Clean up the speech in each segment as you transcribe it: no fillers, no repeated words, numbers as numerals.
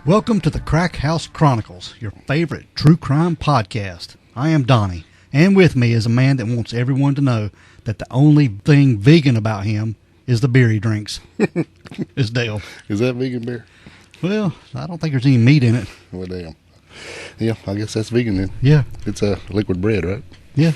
Welcome to the Crack House Chronicles, your favorite true crime podcast. I am Donnie, and with me is a man that wants everyone to know that the only thing vegan about him is the beer he drinks. It's Dale. Is that vegan beer? Well, I don't think there's any meat in it. Well, damn. Yeah, I guess that's vegan then. Yeah. It's a liquid bread, right? Yeah.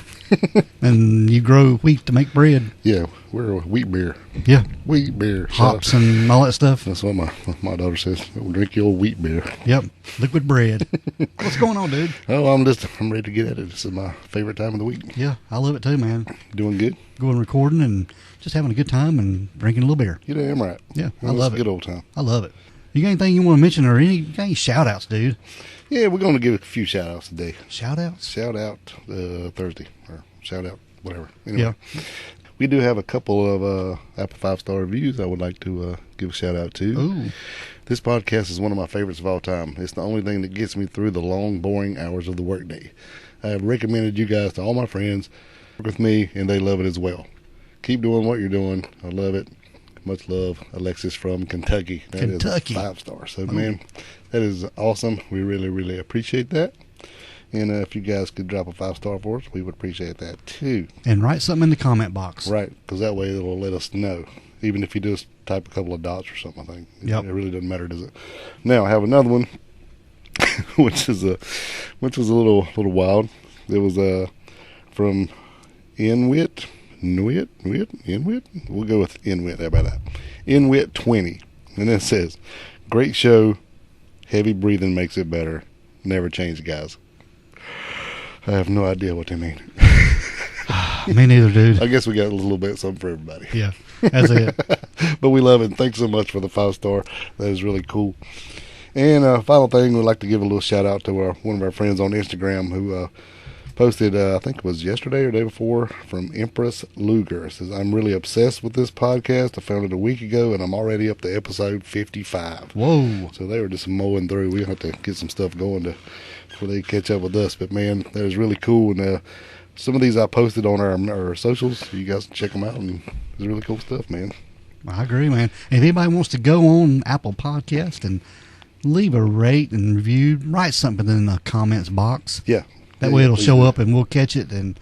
And you grow wheat to make bread. Yeah, we're a wheat beer. Yeah. Wheat beer. Hops and all that stuff. That's what my daughter says. We'll drink your wheat beer. Yep. Liquid bread. What's going on, dude? Oh, I'm ready to get at it. This is my favorite time of the week. Yeah, I love it too, man. Doing good? Going recording and just having a good time and drinking a little beer. You're damn right. Yeah, I love it. Good old time. I love it. You got anything you want to mention or you got any shout outs, dude? Yeah, we're going to give a few shout outs today. Shout outs? Shout out Thursday, or shout out whatever. Anyway, Yeah. We do have a couple of Apple 5-star reviews I would like to give a shout out to. Ooh. This podcast is one of my favorites of all time. It's the only thing that gets me through the long, boring hours of the workday. I have recommended you guys to all my friends, work with me, and they love it as well. Keep doing what you're doing. I love it. Much love, Alexis from Kentucky. That Kentucky. is 5-star. So, man, that is awesome. We really, really appreciate that. And if you guys could drop a 5-star for us, we would appreciate that too. And write something in the comment box. Right, because that way it'll let us know. Even if you just type a couple of dots or something, I think. Yep. It really doesn't matter, does it? Now, I have another one, which was a little wild. It was from Inwit. Nwit? We'll go with Inwit. How about that? Inwit 20. And it says, great show. Heavy breathing makes it better. Never change, guys. I have no idea what they mean. Me neither, dude. I guess we got a little bit something for everybody. Yeah, that's it. But we love it. And thanks so much for the 5-star. That is really cool. And final thing, we'd like to give a little shout out to one of our friends on Instagram who posted, I think it was yesterday or day before, from Empress Luger. It says, I'm really obsessed with this podcast. I found it a week ago, and I'm already up to episode 55. Whoa. So they were just mowing through. We have to get some stuff going before they catch up with us. But, man, that is really cool. And some of these I posted on our socials. You guys can check them out. And it's really cool stuff, man. I agree, man. If anybody wants to go on Apple Podcast and leave a rate and review, write something in the comments box. Yeah. That way it'll show up and we'll catch it and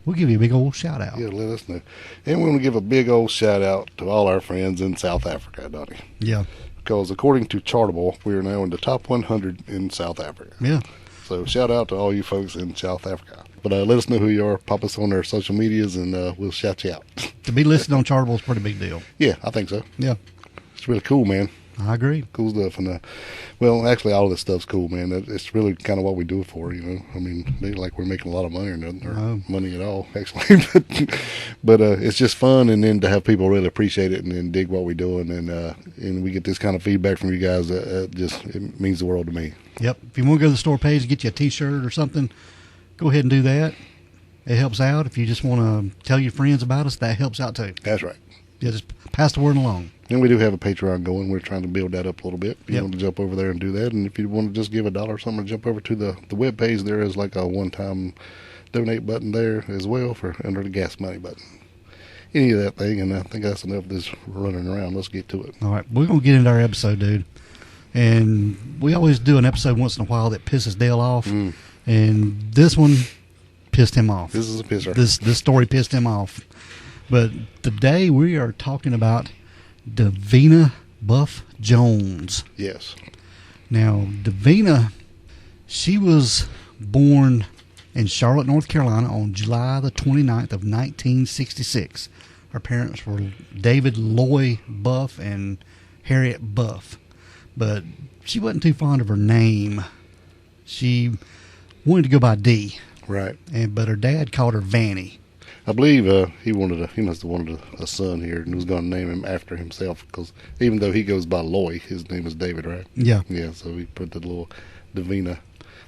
we'll give you a big old shout out. Yeah, let us know. And we want to give a big old shout out to all our friends in South Africa, Donnie. Yeah. Because according to Chartable, we are now in the top 100 in South Africa. Yeah. So shout out to all you folks in South Africa. But let us know who you are. Pop us on our social medias and we'll shout you out. To be listed on Chartable is a pretty big deal. Yeah, I think so. Yeah. It's really cool, man. I agree. Cool stuff. And well, actually, all of this stuff's cool, man. It's really kind of what we do it for, you know. I mean, they like we're making a lot of money or nothing, or money at all, actually. but it's just fun, and then to have people really appreciate it and then dig what we're doing, and we get this kind of feedback from you guys. It means the world to me. Yep. If you want to go to the store page and get you a T-shirt or something, go ahead and do that. It helps out. If you just want to tell your friends about us, that helps out too. That's right. Yeah, just pass the word along. And we do have a Patreon going. We're trying to build that up a little bit. If you Yep. want to jump over there and do that, and if you want to just give $1 or something, jump over to the web page. There is like a one-time donate button there as well for under the gas money button. Any of that thing, and I think that's enough of this running around. Let's get to it. All right, we're going to get into our episode, dude. And we always do an episode once in a while that pisses Dale off. And this one pissed him off. This is a pisser. This story pissed him off. But today we are talking about Davina Buff Jones. Yes. Now, Davina, she was born in Charlotte, North Carolina on July the 29th of 1966. Her parents were David Loy Buff and Harriet Buff. But she wasn't too fond of her name. She wanted to go by D. Right. But her dad called her Vanny. I believe he must have wanted a son here and was going to name him after himself, because even though he goes by Loy, his name is David, right? Yeah. Yeah, so he put the little Davina.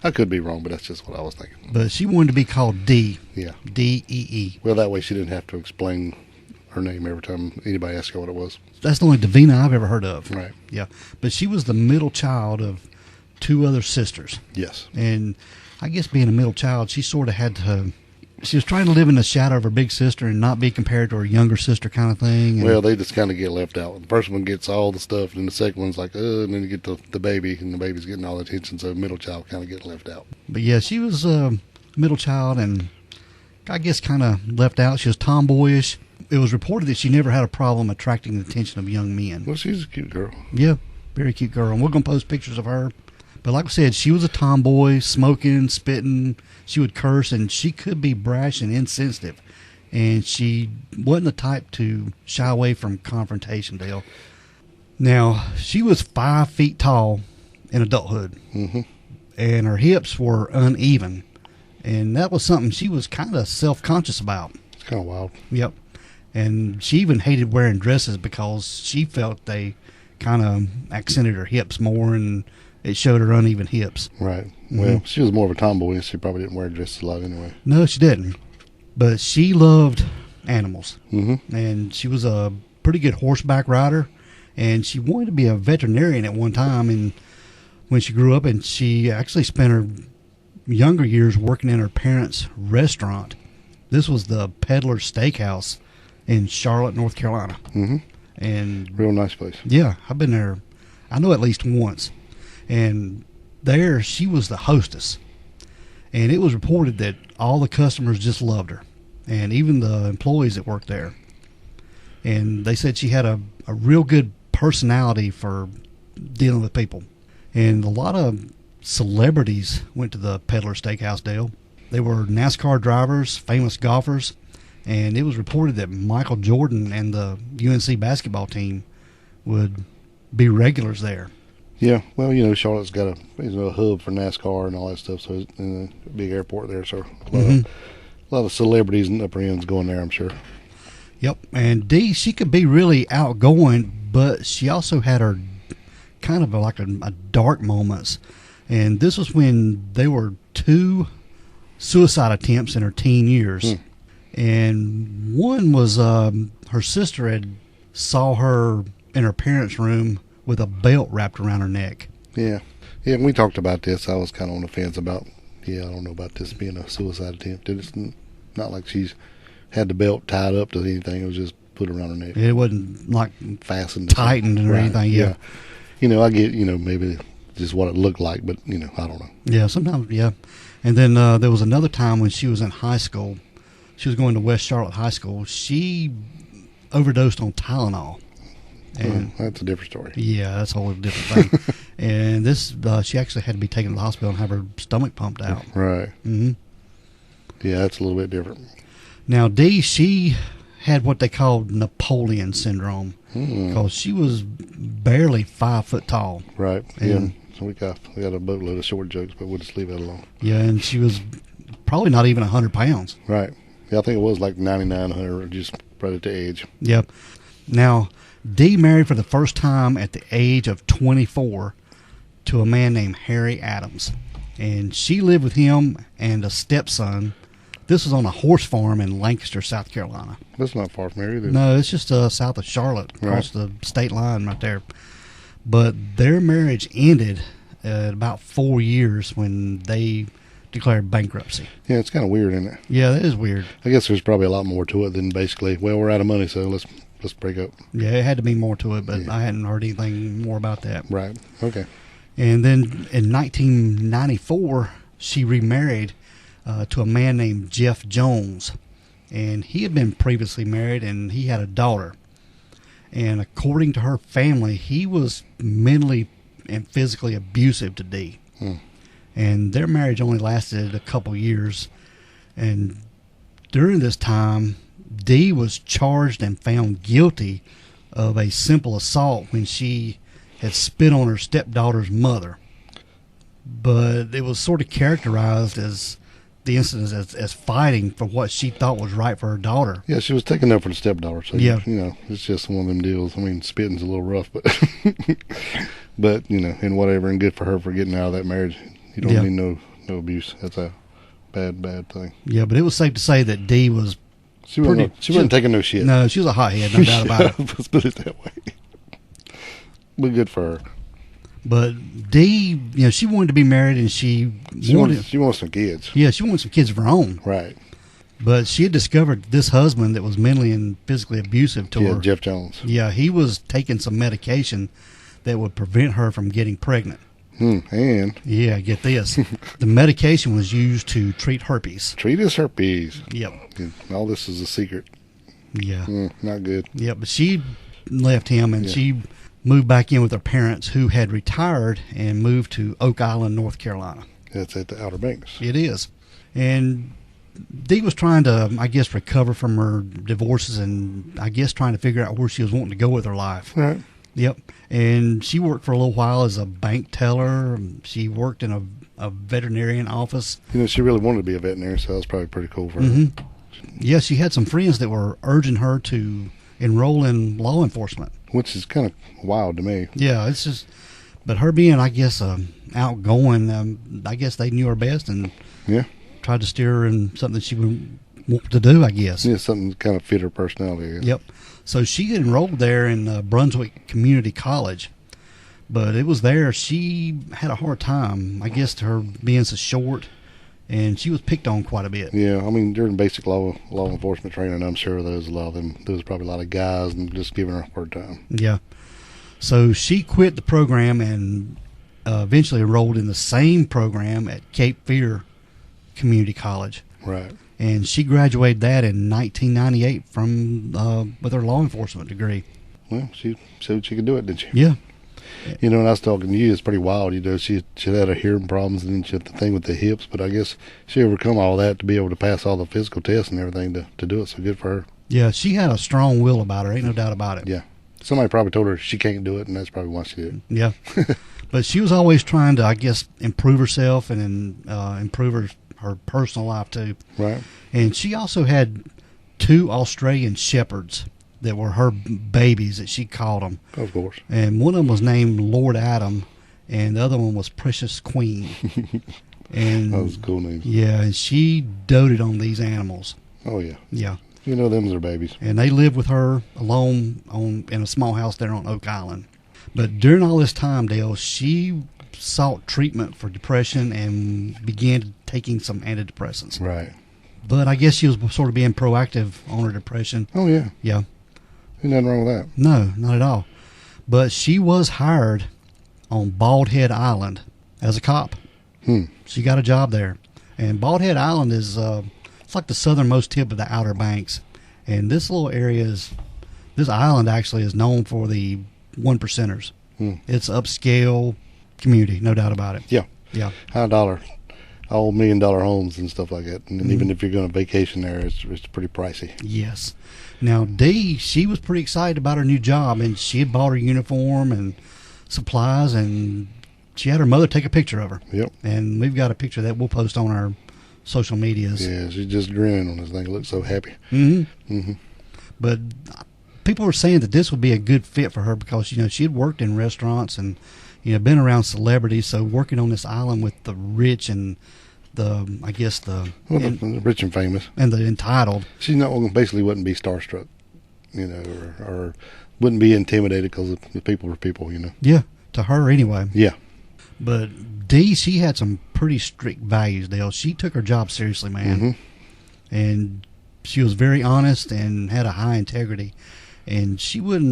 I could be wrong, but that's just what I was thinking. But she wanted to be called D. Yeah. D-E-E. Well, that way she didn't have to explain her name every time anybody asked her what it was. That's the only Davina I've ever heard of. Right. Yeah. But she was the middle child of 2 other sisters. Yes. And I guess being a middle child, she sort of had to She was trying to live in the shadow of her big sister and not be compared to her younger sister kind of thing. Well, they just kind of get left out. The first one gets all the stuff, and the second one's like, and then you get the baby, and the baby's getting all the attention, so the middle child kind of get left out. But yeah, she was a middle child and I guess kind of left out. She was tomboyish. It was reported that she never had a problem attracting the attention of young men. Well, she's a cute girl. Yeah, very cute girl. And we're going to post pictures of her. But like I said, she was a tomboy, smoking, spitting. She would curse, and she could be brash and insensitive. And she wasn't the type to shy away from confrontation, Dale. Now, she was 5 feet tall in adulthood. Mm-hmm. And her hips were uneven. And that was something she was kind of self-conscious about. It's kind of wild. Yep. And she even hated wearing dresses because she felt they kind of accented her hips more and it showed her uneven hips. Right. Mm-hmm. Well, she was more of a tomboy, and she probably didn't wear dresses a lot anyway. No, she didn't. But she loved animals. Mm-hmm. And she was a pretty good horseback rider. And she wanted to be a veterinarian at one time. And when she grew up, and she actually spent her younger years working in her parents' restaurant. This was the Peddler Steakhouse in Charlotte, North Carolina. Mm-hmm. And real nice place. Yeah, I've been there, I know, at least once. And there she was the hostess. And it was reported that all the customers just loved her. And even the employees that worked there. And they said she had a real good personality for dealing with people. And a lot of celebrities went to the Peddler Steakhouse, Dale. They were NASCAR drivers, famous golfers. And it was reported that Michael Jordan and the UNC basketball team would be regulars there. Yeah, well, Charlotte's got a hub for NASCAR and all that stuff, so it's in a big airport there, so a lot of celebrities and upper ends going there, I'm sure. Yep, and Dee, she could be really outgoing, but she also had her kind of like a dark moments. And this was when there were 2 suicide attempts in her teen years. And one was her sister had saw her in her parents' room with a belt wrapped around her neck. Yeah. Yeah, when we talked about this, I was kind of on the fence about, I don't know about this being a suicide attempt. It's not like she's had the belt tied up to anything. It was just put around her neck. It wasn't like fastened, tightened or anything. Yeah. I get, maybe just what it looked like, but, I don't know. Yeah, sometimes, yeah. And then there was another time when she was in high school. She was going to West Charlotte High School. She overdosed on Tylenol. And that's a different story. Yeah, that's a whole different thing. And this, she actually had to be taken to the hospital and have her stomach pumped out. Right. Mm-hmm. Yeah, that's a little bit different. Now, Dee, she had what they called Napoleon syndrome because she was barely 5 foot tall. Right. And, so we got a boatload of short jokes, but we'll just leave that alone. Yeah, and she was probably not even 100 pounds. Right. Yeah, I think it was like 99, 100, just right at the age. Yep. Now, Dee married for the first time at the age of 24 to a man named Harry Adams. And she lived with him and a stepson. This was on a horse farm in Lancaster, South Carolina. That's not far from here either. No, it's just south of Charlotte, across the state line right there. But their marriage ended at about 4 years when they declared bankruptcy. Yeah, it's kind of weird, isn't it? Yeah, that is weird. I guess there's probably a lot more to it than basically, well, we're out of money, so let's break up. Yeah, it had to be more to it, but I hadn't heard anything more about that. Right. Okay. And then in 1994, she remarried to a man named Jeff Jones. And he had been previously married, and he had a daughter. And according to her family, he was mentally and physically abusive to Dee. And their marriage only lasted a couple years. And during this time, Dee was charged and found guilty of a simple assault when she had spit on her stepdaughter's mother. But it was sort of characterized as the incident as fighting for what she thought was right for her daughter. Yeah, she was taking up for the stepdaughter. So, yeah. It's just one of them deals. I mean, spitting's a little rough, but, and whatever, and good for her for getting out of that marriage. You don't need no abuse. That's a bad thing. Yeah, but it was safe to say that Dee was She wasn't taking no shit. No, she was a hothead, no doubt about it. Let's put it that way. But good for her. But Dee, she wanted to be married, and she wants some kids. Yeah, she wanted some kids of her own. Right. But she had discovered this husband that was mentally and physically abusive to her. Jeff Jones. Yeah, he was taking some medication that would prevent her from getting pregnant. And yeah, get this. The medication was used to treat herpes. Treat his herpes. Yep. All this is a secret. Yeah. Not good. Yeah, but she left him and she moved back in with her parents who had retired and moved to Oak Island, North Carolina. That's at the Outer Banks. It is. And Dee was trying to, I guess, recover from her divorces and I guess trying to figure out where she was wanting to go with her life. Right. Yep. And she worked for a little while as a bank teller. She worked in a veterinarian office. She really wanted to be a veterinarian, so that was probably pretty cool for her. Yeah, she had some friends that were urging her to enroll in law enforcement. Which is kind of wild to me. Yeah, it's just, but her being, I guess, outgoing, I guess they knew her best and tried to steer her in something she would want to do, I guess. Yeah, something kind of fit her personality, I guess. Yep. So she enrolled there in Brunswick Community College, but it was there she had a hard time, I guess, to her being so short, and she was picked on quite a bit. Yeah, I mean, during basic law enforcement training, I'm sure there was probably a lot of guys and just giving her a hard time. Yeah. So she quit the program and eventually enrolled in the same program at Cape Fear Community College. Right. And she graduated that in 1998 from with her law enforcement degree. Well, she showed she could do it, didn't she? Yeah. When I was talking to you, it's pretty wild. She had her hearing problems and then she had the thing with the hips, but I guess she overcome all that to be able to pass all the physical tests and everything to do it. So good for her. Yeah, she had a strong will about her. Ain't no doubt about it. Yeah. Somebody probably told her she can't do it, and that's probably why she did it. Yeah. But she was always trying to, I guess, improve herself and improve her personal life, too. Right. And she also had 2 Australian shepherds that were her babies, that she called them. Of course. And one of them was named Lord Adam, and the other one was Precious Queen. And that was a cool name. Yeah, and she doted on these animals. Oh, yeah. Yeah. Them's her babies. And they lived with her alone in a small house there on Oak Island. But during all this time, Dale, she sought treatment for depression and began taking some antidepressants. Right. But I guess she was sort of being proactive on her depression. Oh, yeah. Yeah. Ain't nothing wrong with that. No, not at all. But she was hired on Bald Head Island as a cop. She got a job there. And Bald Head Island is it's like the southernmost tip of the Outer Banks. And this little area this island actually is known for the one percenters. It's upscale community, no doubt about it. Yeah. Yeah. High dollar. All $1 million homes and stuff like that. And even if you're going on vacation there, it's pretty pricey. Yes. Now, Dee, she was pretty excited about her new job, and she had bought her uniform and supplies, and she had her mother take a picture of her. Yep. And we've got a picture that we'll post on our social medias. Yeah, she's just grinning on this thing. It looks so happy. But people were saying that this would be a good fit for her because, she had worked in restaurants and, been around celebrities. So working on this island with the rich and the rich and famous. And the entitled. She basically wouldn't be starstruck, or wouldn't be intimidated because the people are people, Yeah, to her anyway. Yeah. But Dee, she had some pretty strict values, Dale. She took her job seriously, man. And she was very honest and had a high integrity. And she was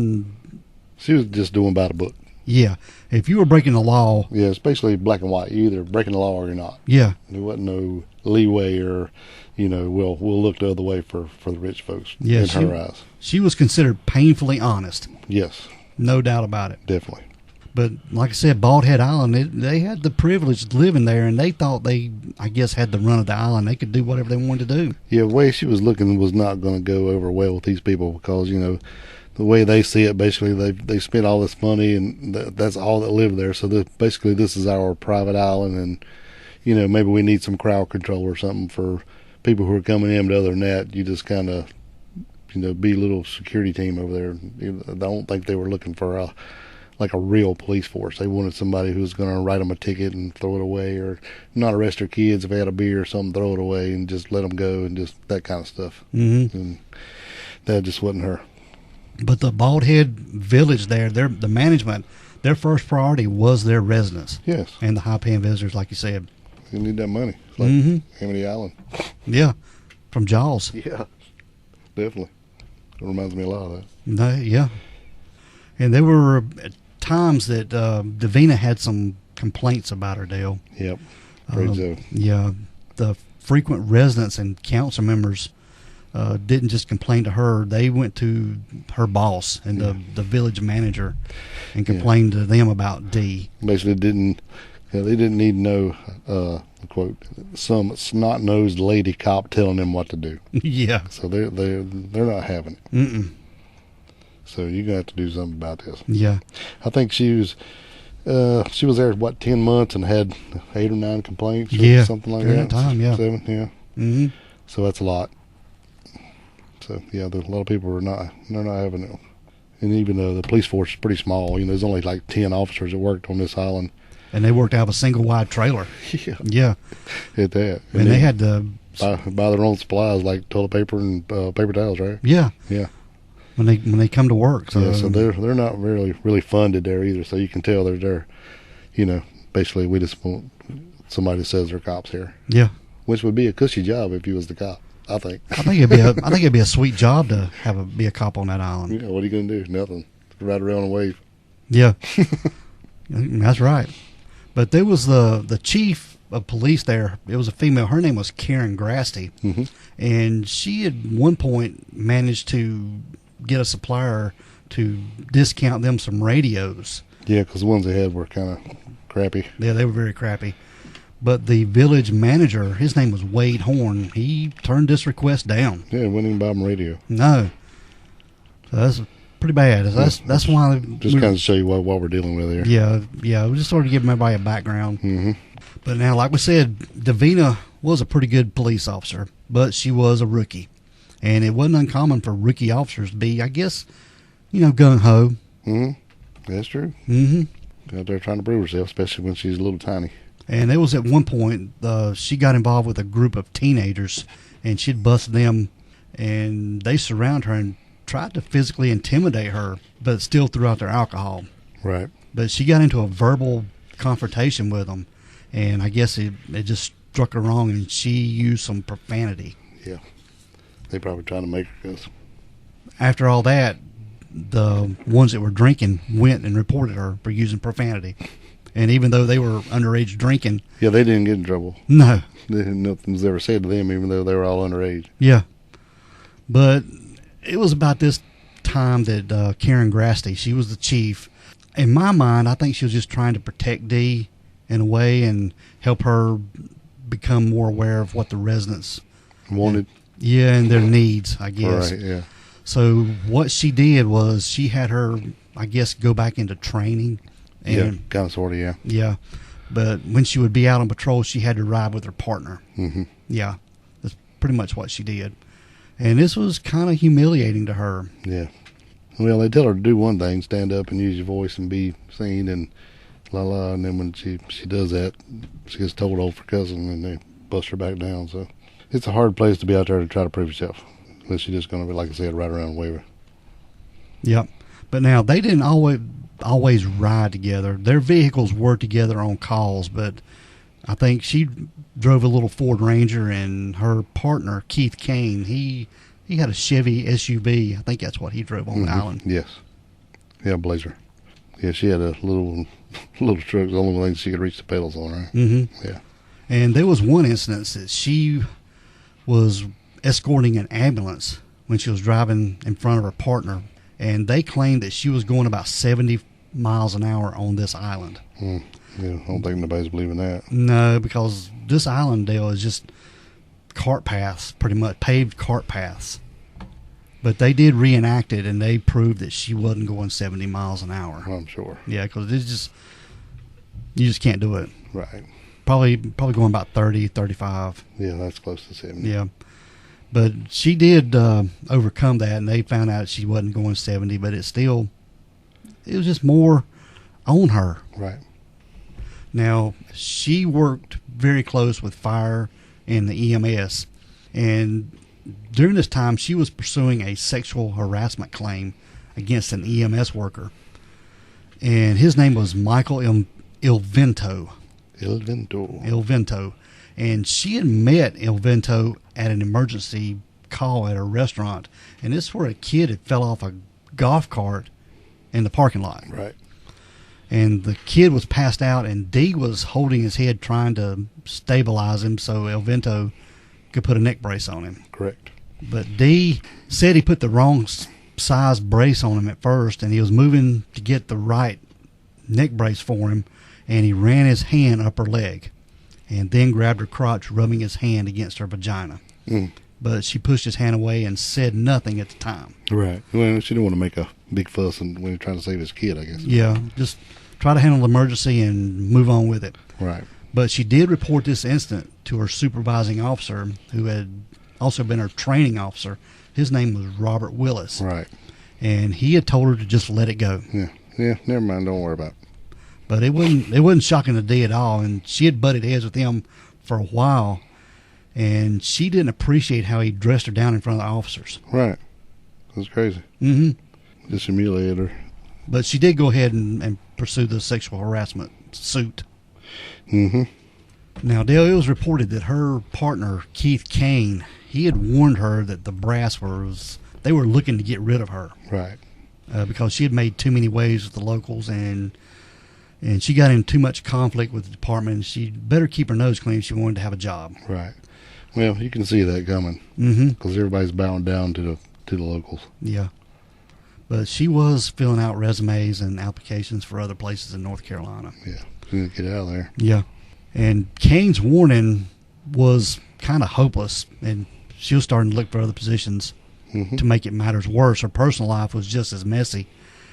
just doing by the book. Yeah. If you were breaking the law. Yeah, it's basically black and white. You're either breaking the law or you're not. Yeah. There wasn't no leeway or, we'll look the other way for the rich folks in her eyes. She was considered painfully honest. Yes. No doubt about it. Definitely. But like I said, Bald Head Island, they had the privilege of living there, and they thought they, I guess, had the run of the island. They could do whatever they wanted to do. Yeah, the way she was looking was not going to go over well with these people because, the way they see it, basically, they spent all this money, and that's all that lived there. So basically, this is our private island, and, maybe we need some crowd control or something for people who are coming in. But other than that, you just kind of, be a little security team over there. I don't think they were looking for a real police force. They wanted somebody who was going to write them a ticket and throw it away, or not arrest their kids if they had a beer or something, throw it away and just let them go, and just that kind of stuff. And that just wasn't her. But the Bald Head village there, the management, their first priority was their residents. Yes. And the high-paying visitors, like you said. You need that money. It's like Amity Island. Yeah. from Jaws. Yeah, definitely. It reminds me a lot of that. No, yeah. And there were times that Davina had some complaints about her, Dale. Yep. Afraid so. Yeah. The frequent residents and council members didn't just complain to her. They went to her boss and the village manager and complained to them about Dee. Basically they didn't need no, quote, some snot-nosed lady cop telling them what to do. Yeah. So they're not having it. Mm-mm. So you're going to have to do something about this. Yeah. I think she was there, 10 months and had 8 or 9 complaints or Yeah, something like during that. that time, yeah. 7, yeah. Mm-hmm. So that's a lot. So, yeah, there's a lot of people they're not having it. And even though the police force is pretty small, there's only like 10 officers that worked on this island. And they worked out of a single wide trailer. Yeah. Yeah. At that. And they had to buy their own supplies like toilet paper and paper towels, right? Yeah. Yeah. When they come to work. So, so they're not really funded there either. So you can tell they're basically we just want somebody that says they're cops here. Yeah. Which would be a cushy job if you was the cop, I think. I think it'd be a sweet job to be a cop on that island. Yeah, what are you gonna do? Nothing. Ride around and wave. Yeah. That's right. But there was the chief of police there. It was a female. Her name was Karen Grasty. Mm-hmm. And she at one point managed to get a supplier to discount them some radios. Yeah, because the ones they had were kind of crappy. Yeah, they were very crappy. But the village manager, his name was Wade Horn, he turned this request down. Yeah, wouldn't even buy them radio. No. So that's pretty bad. That's why... Just kind of show you what we're dealing with here. Yeah. We just sort of give everybody a background. Mm-hmm. But now, like we said, Davina was a pretty good police officer, but she was a rookie. And it wasn't uncommon for rookie officers to be, I guess, gung-ho. Mm-hmm. That's true. Mm-hmm. Out there trying to prove herself, especially when she's a little tiny. And it was at one point, she got involved with a group of teenagers, and she'd busted them, and they surrounded her and tried to physically intimidate her, but still threw out their alcohol. Right. But she got into a verbal confrontation with them, and I guess it just struck her wrong, and she used some profanity. Yeah. They probably trying to make her, because after all that, the ones that were drinking went and reported her for using profanity. And even though they were underage drinking... Yeah, they didn't get in trouble. No. Nothing was ever said to them, even though they were all underage. Yeah. But it was about this time that Karen Grasty, she was the chief. In my mind, I think she was just trying to protect Dee in a way and help her become more aware of what the residents wanted. Yeah, and their needs, I guess. Right, yeah. So what she did was she had her, I guess, go back into training. And, yeah, kind of, sort of, yeah. Yeah. But when she would be out on patrol, she had to ride with her partner. Mm-hmm. Yeah. That's pretty much what she did. And this was kind of humiliating to her. Yeah. Well, they tell her to do one thing, stand up and use your voice and be seen and la, and then when she does that, she gets told off for cussing and they bust her back down. So it's a hard place to be out there to try to prove yourself. Unless you're just going to be, like I said, ride around and wave her. Yep. But now, they didn't always ride together. Their vehicles were together on calls, but I think she drove a little Ford Ranger, and her partner, Keith Kane, he had a Chevy SUV. I think that's what he drove on the island. Yes. Yeah, Blazer. Yeah, she had a little truck, the only thing she could reach the pedals on, right? Mm-hmm. Yeah. And there was one instance that she was escorting an ambulance when she was driving in front of her partner, and they claimed that she was going about 70 miles an hour on this island. Yeah, I don't think nobody's believing that. No, because this island, Dale, is just cart paths, pretty much paved cart paths. But they did reenact it, and they proved that she wasn't going 70 miles an hour. I'm sure. Yeah, because you just can't do it. Right. Probably going about 30, 35. Yeah, that's close to 70. Yeah. But she did overcome that, and they found out she wasn't going 70, but it was just more on her. Right. Now, she worked very close with fire and the EMS, and during this time, she was pursuing a sexual harassment claim against an EMS worker, and his name was Michael Ilvento, El Vento. El Vento. And she had met El Vento at an emergency call at a restaurant. And this is where a kid had fell off a golf cart in the parking lot. Right. And the kid was passed out, and Dee was holding his head trying to stabilize him so El Vento could put a neck brace on him. Correct. But Dee said he put the wrong size brace on him at first, and he was moving to get the right neck brace for him, and he ran his hand up her leg and then grabbed her crotch, rubbing his hand against her vagina. But she pushed his hand away and said nothing at the time. Right. Well, she didn't want to make a big fuss when he was trying to save his kid, I guess. Yeah, just try to handle the emergency and move on with it. Right. But she did report this incident to her supervising officer, who had also been her training officer. His name was Robert Willis. Right. And he had told her to just let it go. Yeah. Yeah, never mind. Don't worry about it. But it wasn't shocking to Dee at all, and she had butted heads with him for a while, and she didn't appreciate how he dressed her down in front of the officers. Right. That's crazy. Mm-hmm. Just humiliated her. But she did go ahead and pursue the sexual harassment suit. Mm-hmm. Now, Dale, it was reported that her partner, Keith Kane, he had warned her that the brass they were looking to get rid of her. Right. Because she had made too many waves with the locals, and she got in too much conflict with the department. She better keep her nose clean if she wanted to have a job. Right. Well, you can see that coming. Mm-hmm. Because everybody's bowing down to the locals. Yeah. But she was filling out resumes and applications for other places in North Carolina. Yeah. She didn't get out of there. Yeah. And Kane's warning was kind of hopeless, and she was starting to look for other positions to make it matters worse. Her personal life was just as messy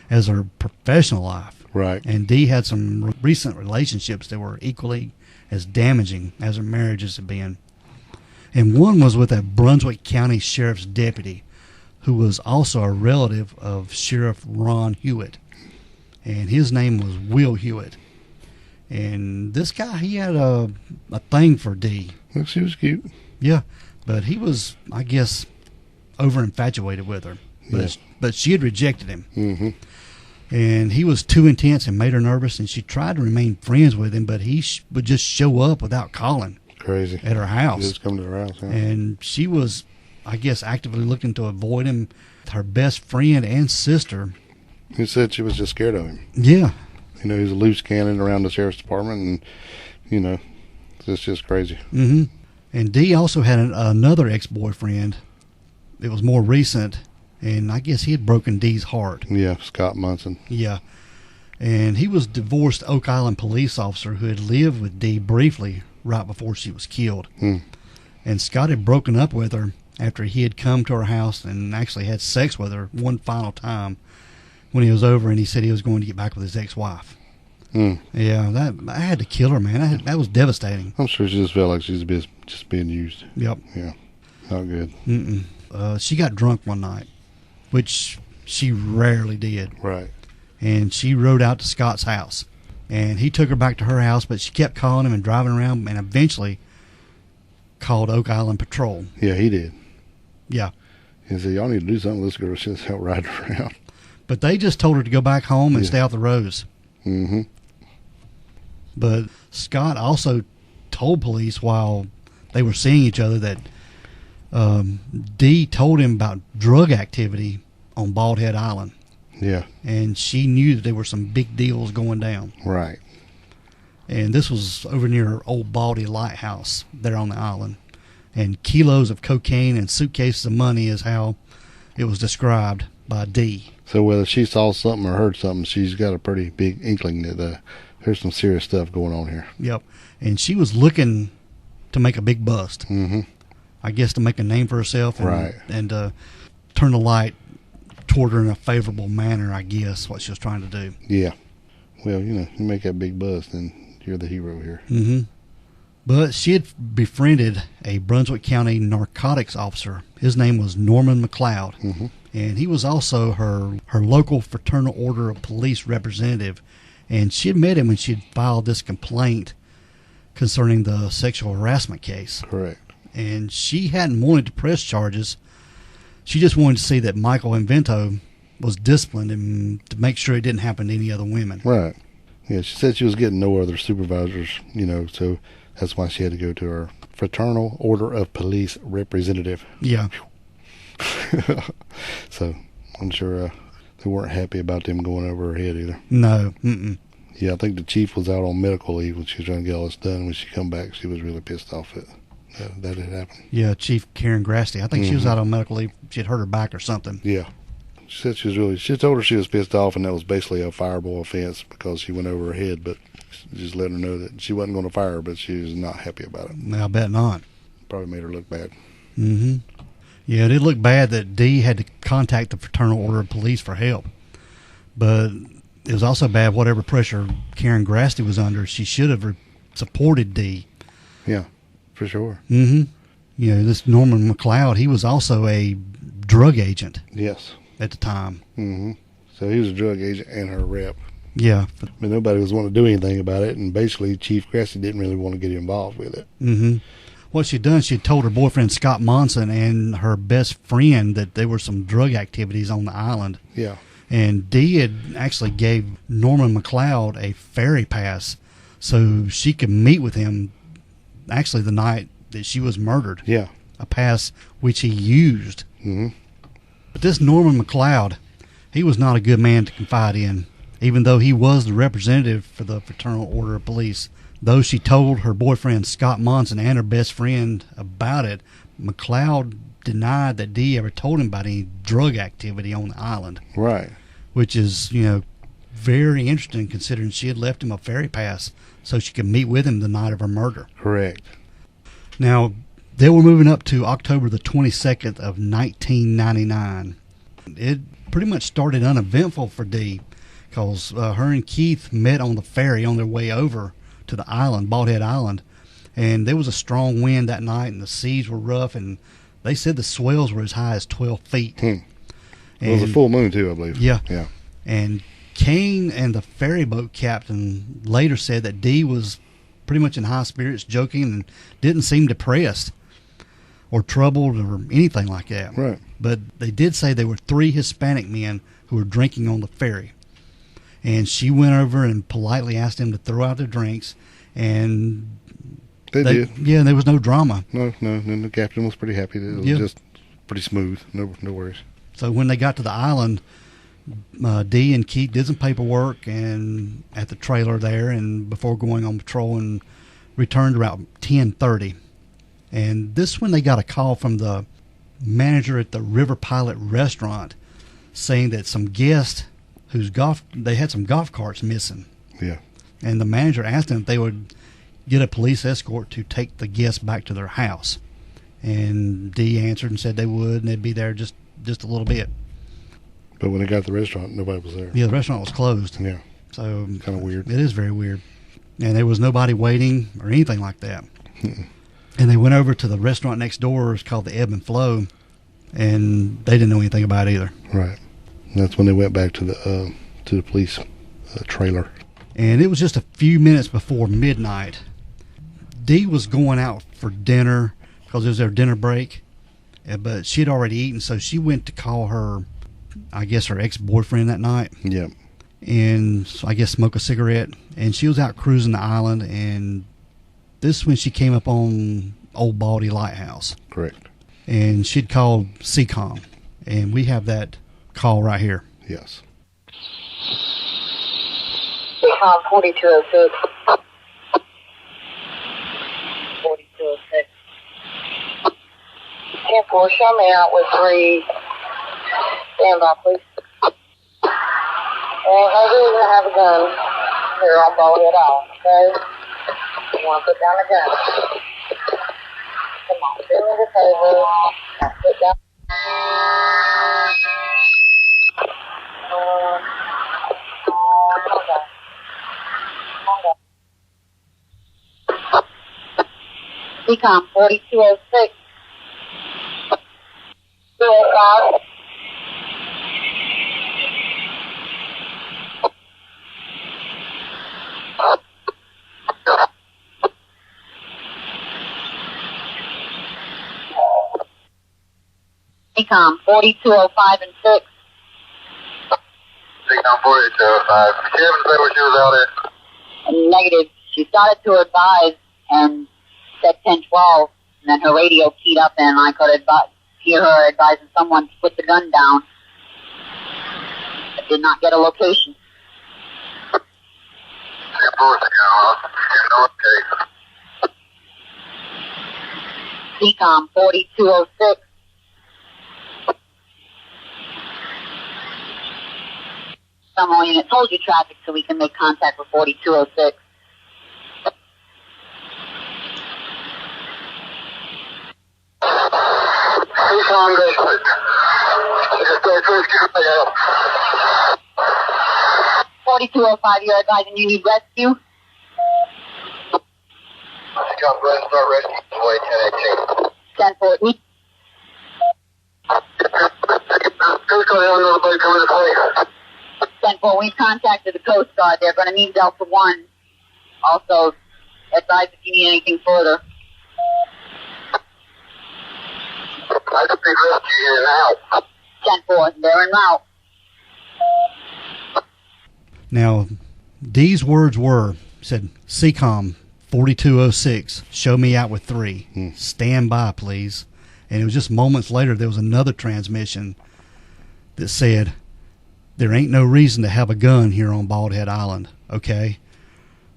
as her professional life. Right. And Dee had some recent relationships that were equally as damaging as her marriages had been. And one was with a Brunswick County Sheriff's deputy who was also a relative of Sheriff Ron Hewitt. And his name was Will Hewitt. And this guy, he had a thing for Dee. Well, she was cute. Yeah, but he was, I guess, over-infatuated with her. But she had rejected him. Mm-hmm. And he was too intense and made her nervous, and she tried to remain friends with him, but he would just show up without calling. Crazy. At her house. Just come to her house, huh? And she was, I guess, actively looking to avoid him. Her best friend and sister. He said she was just scared of him. Yeah. You know, he's a loose cannon around the sheriff's department, and, you know, it's just crazy. Mm-hmm. And Dee also had another ex-boyfriend. It was more recent, and I guess he had broken Dee's heart. Yeah, Scott Munson. Yeah. And he was a divorced Oak Island police officer who had lived with Dee briefly right before she was killed. And Scott had broken up with her after he had come to her house and actually had sex with her one final time when he was over, and he said he was going to get back with his ex-wife. Yeah, I had to kill her, man. That was devastating. I'm sure she just felt like she was just being used. Yep. Yeah, not good. She got drunk one night, which she rarely did. Right. And she rode out to Scott's house. And he took her back to her house, but she kept calling him and driving around, and eventually called Oak Island Patrol. Yeah, he did. Yeah. He said, y'all need to do something with this girl. She's just out riding around. But they just told her to go back home and stay off the roads. Mm-hmm. But Scott also told police while they were seeing each other that Dee told him about drug activity on Bald Head Island. Yeah. And she knew that there were some big deals going down. Right. And this was over near Old Baldy Lighthouse there on the island. And kilos of cocaine and suitcases of money is how it was described by Dee. So whether she saw something or heard something, she's got a pretty big inkling that there's some serious stuff going on here. Yep. And she was looking to make a big bust. Mm-hmm. I guess to make a name for herself and, right. and turn the light toward her in a favorable manner, I guess, what she was trying to do. Yeah. Well, you know, you make that big bust, and you're the hero here. Mm-hmm. But she had befriended a Brunswick County narcotics officer. His name was Norman McLeod. Mm-hmm. And he was also her local Fraternal Order of Police representative. And she had met him when she had filed this complaint concerning the sexual harassment case. Correct. And she hadn't wanted to press charges. She just wanted to see that Michael Invento was disciplined and to make sure it didn't happen to any other women. Right. Yeah, she said she was getting no other supervisors, so that's why she had to go to her Fraternal Order of Police representative. Yeah. So I'm sure they weren't happy about them going over her head either. No. Mm-mm. Yeah, I think the chief was out on medical leave when she was trying to get all this done. When she come back, she was really pissed off that had happened. Yeah, Chief Karen Grasty. I think she was out on medical leave. She had hurt her back or something. Yeah. She said she told her she was pissed off, and that was basically a fireable offense because she went over her head, but just letting her know that she wasn't going to fire her, but she was not happy about it. I bet not. Probably made her look bad. Mm-hmm. Yeah, it did look bad that Dee had to contact the Fraternal Order of Police for help. But it was also bad whatever pressure Karen Grasty was under. She should have supported Dee. Yeah, for sure. Mm-hmm. This Norman McLeod, he was also a drug agent. Yes. At the time. Mm-hmm. So he was a drug agent and her rep. Yeah. But nobody was wanting to do anything about it, and basically Chief Grasty didn't really want to get involved with it. Mm-hmm. What she'd done, she'd told her boyfriend Scott Monson and her best friend that there were some drug activities on the island. Yeah. And Dee had actually gave Norman McLeod a ferry pass so she could meet with him actually the night that she was murdered. Yeah. A pass which he used. Mm-hmm. But this Norman McLeod, he was not a good man to confide in, even though he was the representative for the Fraternal Order of Police. Though she told her boyfriend Scott Monson and her best friend about it, McLeod denied that Dee ever told him about any drug activity on the island. Right. Which is, very interesting considering she had left him a ferry pass so she could meet with him the night of her murder. Correct. Now, they were moving up to October the 22nd of 1999. It pretty much started uneventful for Dee because her and Keith met on the ferry on their way over to the island, Bald Head Island, and there was a strong wind that night and the seas were rough, and they said the swells were as high as 12 feet. It was a full moon too, I believe. Yeah. Yeah. And Kane and the ferry boat captain later said that Dee was pretty much in high spirits, joking, and didn't seem depressed or troubled or anything like that. Right. But they did say there were 3 Hispanic men who were drinking on the ferry. And she went over and politely asked them to throw out their drinks, and they did. Yeah, there was no drama. No, and the captain was pretty happy. It was just pretty smooth. No worries. So when they got to the island, Dee and Keith did some paperwork and at the trailer there, and before going on patrol, and returned around 10:30. And this when they got a call from the manager at the River Pilot restaurant saying that some guests they had some golf carts missing. Yeah. And the manager asked them if they would get a police escort to take the guests back to their house. And Dee answered and said they would, and they'd be there just a little bit. But when they got to the restaurant, nobody was there. Yeah, the restaurant was closed. Yeah. So kind of weird. It is very weird. And there was nobody waiting or anything like that. And they went over to the restaurant next door. It's called the Ebb and Flow, and they didn't know anything about it either. Right. And that's when they went back to the police trailer. And it was just a few minutes before midnight. Dee was going out for dinner because it was their dinner break, but she had already eaten, so she went to call her, I guess, her ex-boyfriend that night. Yeah. And so I guess smoke a cigarette. And she was out cruising the island, and this is when she came up on Old Baldy Lighthouse. Correct. And she'd called CCOM, and we have that call right here. Yes. CCOM 4206. 4206. 10-4, show me out with 3. Stand by, please. And how do you have a gun here on Bowhead Island, okay? You want to put down the gun. Come on, do me the favor. Put down. CCOM 4206. 205. CCOM 4205 and 6. CCOM 4205. Kevin said what she was out at. Negative. She started to advise and said 10-12, and then her radio keyed up, and I could hear her advising someone to put the gun down. I did not get a location. CCOM 4206. Someone unit told you traffic so we can make contact with 4206. CCOM 4205, you're advising you need rescue? CCOM, go ahead and start rescue. 10-14. We've contacted the Coast Guard. They're going to need Delta 1. Also, advise if you need anything further. I can be rescue here now. 10-4, they're en route. Now, these words said, CCOM 4206, show me out with 3. Stand by, please. And it was just moments later, there was another transmission that said, there ain't no reason to have a gun here on Bald Head Island, okay?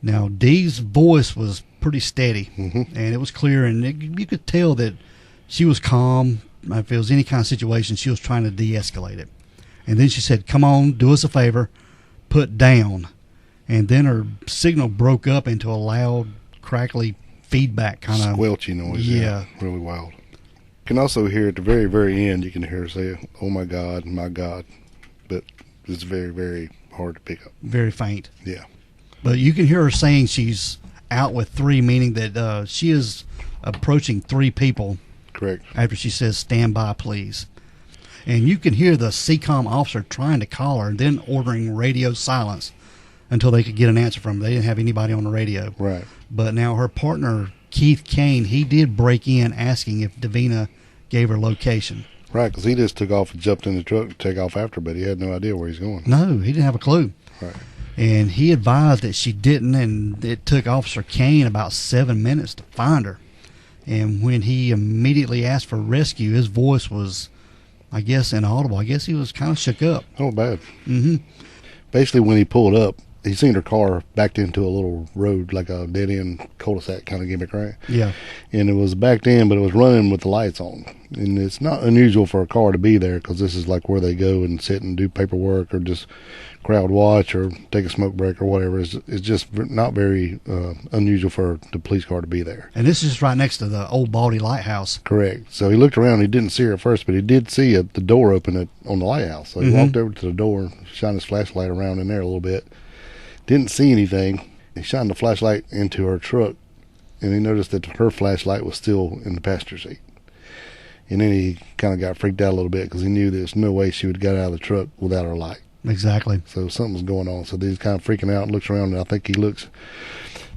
Now, Dee's voice was pretty steady, and it was clear, and you could tell that she was calm. If it was any kind of situation, she was trying to de-escalate it. And then she said, come on, do us a favor, put down. And then her signal broke up into a loud, crackly feedback kind of squelchy noise. Yeah, really wild. You can also hear at the very, very end, you can hear her say, oh my God, but it's very, very hard to pick up. Very faint. Yeah. But you can hear her saying she's out with 3, meaning that she is approaching 3 people. Correct. After she says, stand by, please. And you can hear the CCOM officer trying to call her and then ordering radio silence until they could get an answer from her. They didn't have anybody on the radio. Right. But now her partner, Keith Kane, he did break in asking if Davina gave her location. Right, because he just took off and jumped in the truck to take off after, but he had no idea where he's going. No, he didn't have a clue. Right. And he advised that she didn't, and it took Officer Kane about 7 minutes to find her. And when he immediately asked for rescue, his voice was, I guess, inaudible. I guess he was kind of shook up. Oh, bad. Basically, when he pulled up, he seen her car backed into a little road, like a dead-end cul-de-sac kind of gimmick, right? Yeah. And it was backed in, but it was running with the lights on. And it's not unusual for a car to be there, because this is like where they go and sit and do paperwork or just crowd watch or take a smoke break or whatever. It's just not very unusual for the police car to be there. And this is just right next to the old Baldy Lighthouse. Correct. So he looked around. He didn't see her at first, but he did see the door open on the lighthouse. So he walked over to the door, shined his flashlight around in there a little bit. Didn't see anything. He shined the flashlight into her truck, and he noticed that her flashlight was still in the passenger seat. And then he kind of got freaked out a little bit because he knew there's no way she would get out of the truck without her light. Exactly. So something was going on. So he's kind of freaking out and looks around, and I think he looks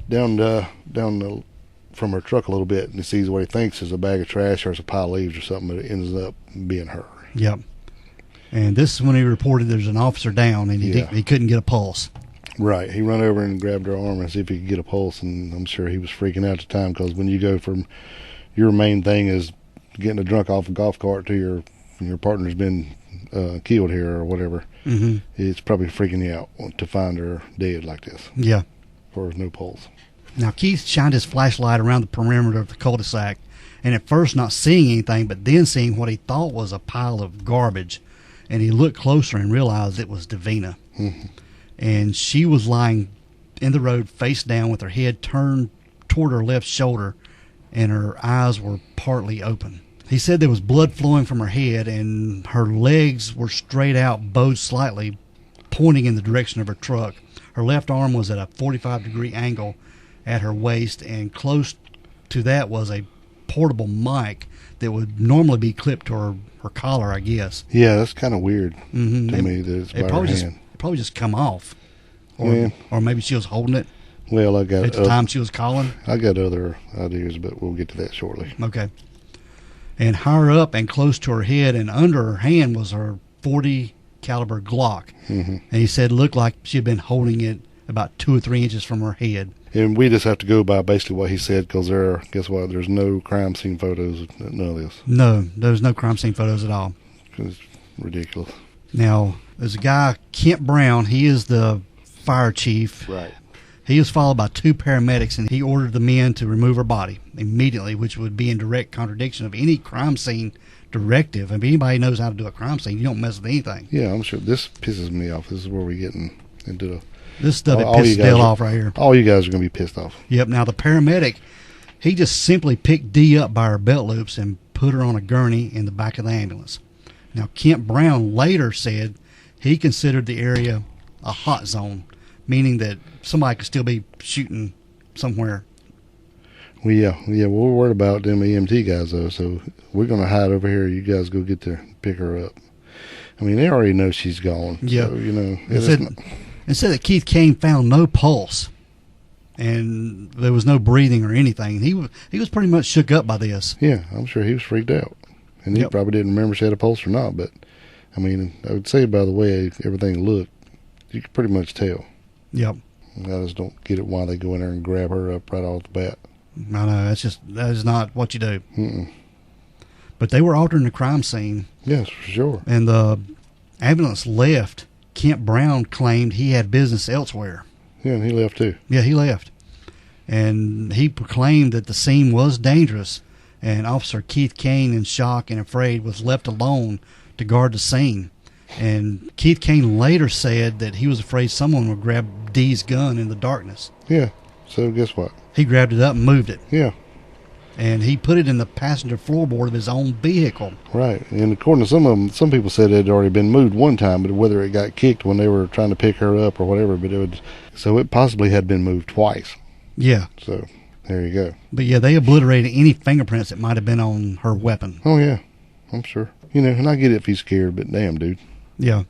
down from her truck a little bit, and he sees what he thinks is a bag of trash or it's a pile of leaves or something, but it ends up being her. Yep. And this is when he reported there's an officer down, and he couldn't get a pulse. Right. He run over and grabbed her arm and see if he could get a pulse, and I'm sure he was freaking out at the time, because when you go from your main thing is getting a drunk off a golf cart to your partner's been killed here or whatever, it's probably freaking you out to find her dead like this. Yeah. Or no pulse. Now, Keith shined his flashlight around the perimeter of the cul-de-sac, and at first not seeing anything, but then seeing what he thought was a pile of garbage, and he looked closer and realized it was Davina. And she was lying in the road face down with her head turned toward her left shoulder, and her eyes were partly open. He said there was blood flowing from her head, and her legs were straight out, bowed slightly, pointing in the direction of her truck. Her left arm was at a 45-degree angle at her waist, and close to that was a portable mic that would normally be clipped to her collar, I guess. Yeah, that's kind of weird to me that it's by her hand. Probably just come off, or maybe she was holding it. Well, I got at the time she was calling. I got other ideas, but we'll get to that shortly. Okay. And higher up and close to her head and under her hand was her .40 caliber Glock. And he said it looked like she had been holding it about 2 or 3 inches from her head. And we just have to go by basically what he said, because guess what? There's no crime scene photos, none of this. No, there's no crime scene photos at all. It's ridiculous. Now, there's a guy, Kent Brown. He is the fire chief. Right. He was followed by 2 paramedics, and he ordered the men to remove her body immediately, which would be in direct contradiction of any crime scene directive. If anybody knows how to do a crime scene, you don't mess with anything. Yeah, I'm sure. This pisses me off. This is where we're getting into the... This stuff that pisses Dale off right here. All you guys are going to be pissed off. Yep. Now, the paramedic, he just simply picked Dee up by her belt loops and put her on a gurney in the back of the ambulance. Now, Kent Brown later said he considered the area a hot zone, meaning that somebody could still be shooting somewhere. Well, yeah, we're worried about them EMT guys, though, so we're going to hide over here. You guys go get there, pick her up. I mean, they already know she's gone. Yeah. So, you know. It said that Keith Kane found no pulse, and there was no breathing or anything. He was pretty much shook up by this. Yeah, I'm sure he was freaked out. And he probably didn't remember if she had a pulse or not, but, I mean, I would say by the way everything looked, you could pretty much tell. Yep. I just don't get it why they go in there and grab her up right off the bat. I know, that is not what you do. Mm-mm. But they were altering the crime scene. Yes, for sure. And the ambulance left. Kent Brown claimed he had business elsewhere. Yeah, and he left too. Yeah, he left. And he proclaimed that the scene was dangerous, and Officer Keith Kane, in shock and afraid, was left alone to guard the scene. And Keith Kane later said that he was afraid someone would grab Dee's gun in the darkness. Yeah, so guess what? He grabbed it up and moved it. Yeah. And he put it in the passenger floorboard of his own vehicle. Right. And according to some of them, some people said it had already been moved one time, but whether it got kicked when they were trying to pick her up or whatever, but it possibly had been moved twice. Yeah. So there you go. But yeah, they obliterated any fingerprints that might have been on her weapon. Oh yeah, I'm sure. You know, and I get it if he's scared, but damn, dude. Yeah.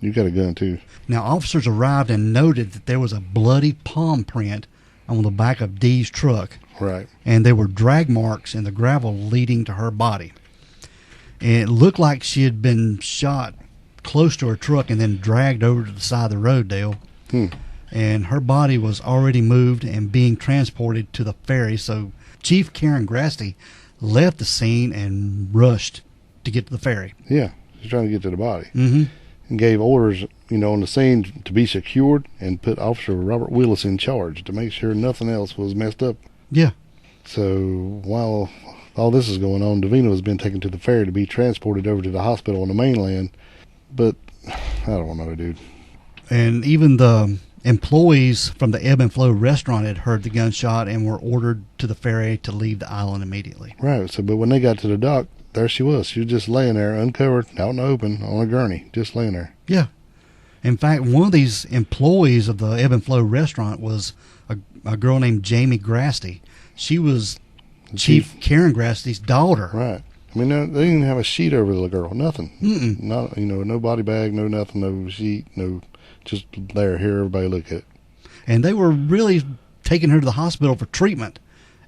You got a gun too. Now, officers arrived and noted that there was a bloody palm print on the back of Dee's truck. Right. And there were drag marks in the gravel leading to her body. And it looked like she had been shot close to her truck and then dragged over to the side of the road, Dale. And her body was already moved and being transported to the ferry. So Chief Karen Grasty left the scene and rushed to get to the ferry. Yeah, she's trying to get to the body. Mm-hmm. And gave orders, on the scene to be secured and put Officer Robert Willis in charge to make sure nothing else was messed up. Yeah. So while all this is going on, Davina has been taken to the ferry to be transported over to the hospital on the mainland. But I don't know, dude. And even the employees from the Ebb and Flow restaurant had heard the gunshot and were ordered to the ferry to leave the island immediately. Right. So, but when they got to the dock, there she was. She was just laying there, uncovered, out in the open, on a gurney, just laying there. Yeah. In fact, one of these employees of the Ebb and Flow restaurant was a girl named Jamie Grasty. She was Chief Karen Grasty's daughter. Right. I mean, they didn't even have a sheet over the girl. Nothing. Mm-mm. Not, no body bag, no nothing, no sheet, no, just there. Here, everybody look at it. And they were really taking her to the hospital for treatment,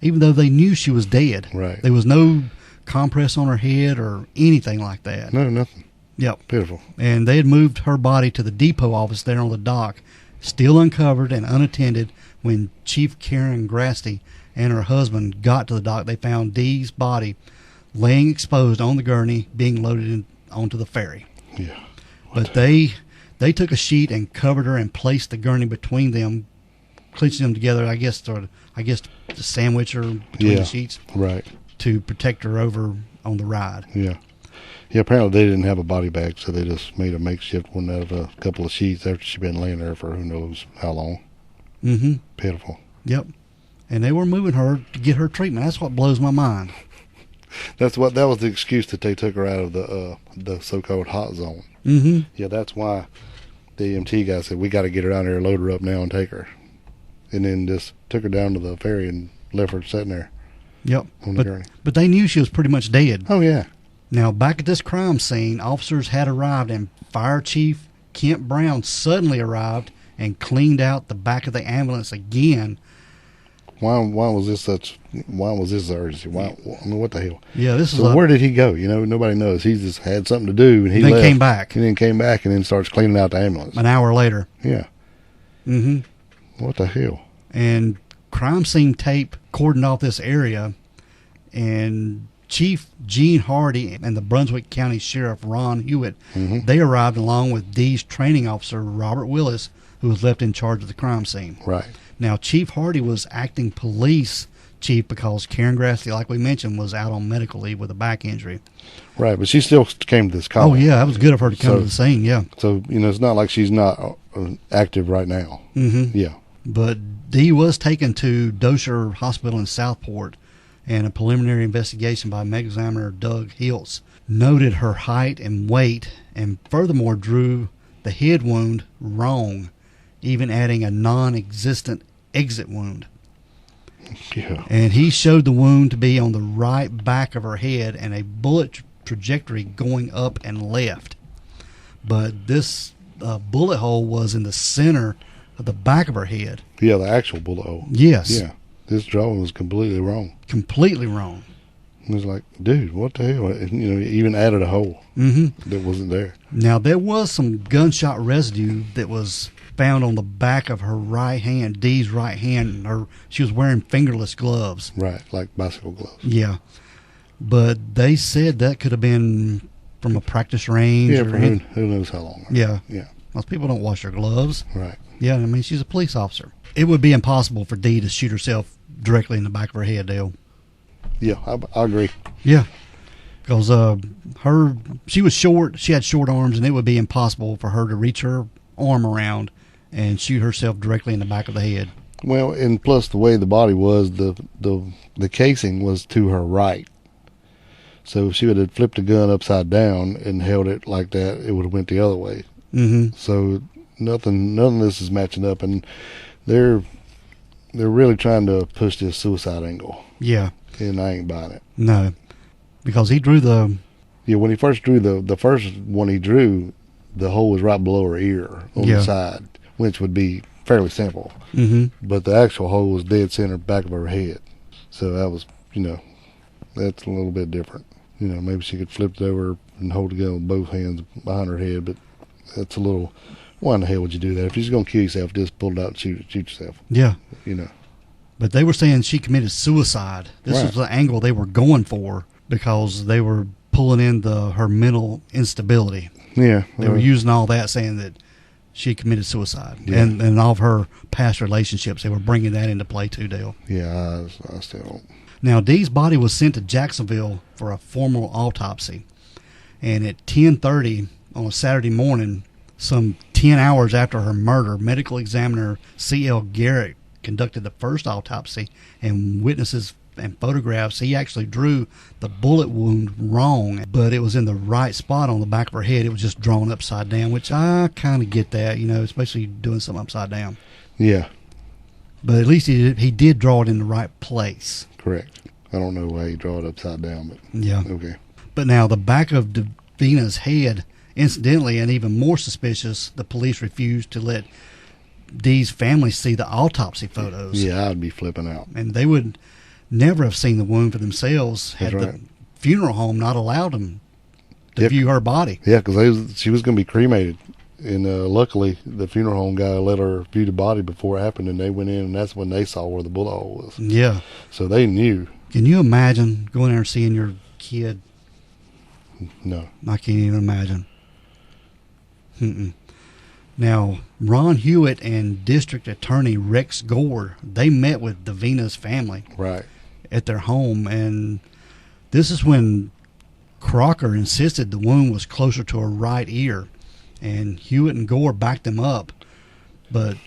even though they knew she was dead. Right. There was no compress on her head or anything like that. No, nothing. Yep. Pitiful. And they had moved her body to the depot office there on the dock, still uncovered and unattended. When Chief Karen Grasty and her husband got to the dock, they found Dee's body laying exposed on the gurney, being loaded onto the ferry. Yeah. But they took a sheet and covered her and placed the gurney between them, clinching them together, I guess to sandwich her between the sheets. Right. To protect her over on the ride. Yeah. Yeah, apparently they didn't have a body bag, so they just made a makeshift one out of a couple of sheets after she'd been laying there for who knows how long. Mm-hmm. Pitiful. Yep. And they were moving her to get her treatment. That's what blows my mind. That was the excuse that they took her out of the so-called hot zone. Mm-hmm. Yeah, that's why the EMT guy said, we got to get her out there, load her up now and take her. And then just took her down to the ferry and left her sitting there. Yep. On the gurney. But they knew she was pretty much dead. Oh, yeah. Now, back at this crime scene, officers had arrived, and Fire Chief Kent Brown suddenly arrived and cleaned out the back of the ambulance again. Why was this urgency? I mean, what the hell? Yeah, where did he go? Nobody knows. He just had something to do, and he came back. And then came back and then starts cleaning out the ambulance. An hour later. Yeah. Mm-hmm. What the hell? And crime scene tape cordoned off this area, and Chief Gene Hardy and the Brunswick County Sheriff Ron Hewitt, they arrived along with Dee's training officer Robert Willis, who was left in charge of the crime scene. Right. Now, Chief Hardy was acting police chief because Karen Grassley, like we mentioned, was out on medical leave with a back injury. Right, but she still came to this call. Oh, yeah, that was good of her to come to the scene, yeah. So, it's not like she's not active right now. Mm-hmm. Yeah. But Dee was taken to Dosher Hospital in Southport, and a preliminary investigation by medical examiner Doug Hiltz noted her height and weight, and furthermore drew the head wound wrong, even adding a non-existent exit wound. Yeah. And he showed the wound to be on the right back of her head and a bullet trajectory going up and left. But this bullet hole was in the center of the back of her head. Yeah, the actual bullet hole. Yes. Yeah. This drawing was completely wrong. Completely wrong. It was like, dude, what the hell? He even added a hole that wasn't there. Now, there was some gunshot residue that was found on the back of her right hand, Dee's right hand. She was wearing fingerless gloves. Right, like bicycle gloves. Yeah. But they said that could have been from a practice range. Yeah, or for who knows how long. Yeah. Yeah. Most people don't wash their gloves. Right. Yeah, I mean, she's a police officer. It would be impossible for Dee to shoot herself directly in the back of her head, Dale. Yeah, I agree. Yeah. Because she was short, she had short arms, and it would be impossible for her to reach her arm around and shoot herself directly in the back of the head. Well, and plus the way the body was, the casing was to her right. So if she would have flipped the gun upside down and held it like that, it would have went the other way. Mm-hmm. So none of this is matching up, and they're really trying to push this suicide angle. Yeah. And I ain't buying it. No. Because he drew when he first drew the first one he drew, the hole was right below her ear on the side, which would be fairly simple. Mm-hmm. But the actual hole was dead center back of her head. So that was, that's a little bit different. Maybe she could flip it over and hold the gun with both hands behind her head, but that's a little, why in the hell would you do that? If you're just going to kill yourself, just pull it out and shoot yourself. Yeah. But they were saying she committed suicide. This was the angle they were going for because they were pulling in her mental instability. Yeah. They were using all that, saying that she committed suicide. Yeah. And all of her past relationships, they were bringing that into play too, Dale. Yeah, I still don't. Now, Dee's body was sent to Jacksonville for a formal autopsy. And at 10:30 on a Saturday morning, some 10 hours after her murder, medical examiner C.L. Garrett conducted the first autopsy, and witnesses and photographs, he actually drew the bullet wound wrong, but it was in the right spot on the back of her head. It was just drawn upside down, which I kind of get that, especially doing something upside down. Yeah. But at least he did draw it in the right place. Correct. I don't know why you draw it upside down, but yeah. Okay. But now the back of Davina's head, incidentally, and even more suspicious, the police refused to let Dee's family see the autopsy photos. Yeah, I'd be flipping out. And they would never have seen the wound for themselves had the funeral home not allowed them to view her body. Yeah, because she was going to be cremated. And luckily, the funeral home guy let her view the body before it happened, and they went in, and that's when they saw where the bullet hole was. Yeah. So they knew. Can you imagine going there and seeing your kid? No. I can't even imagine. Mm-mm. Now, Ron Hewitt and District Attorney Rex Gore, they met with Davina's family at their home, and this is when Crocker insisted the wound was closer to her right ear, and Hewitt and Gore backed them up. But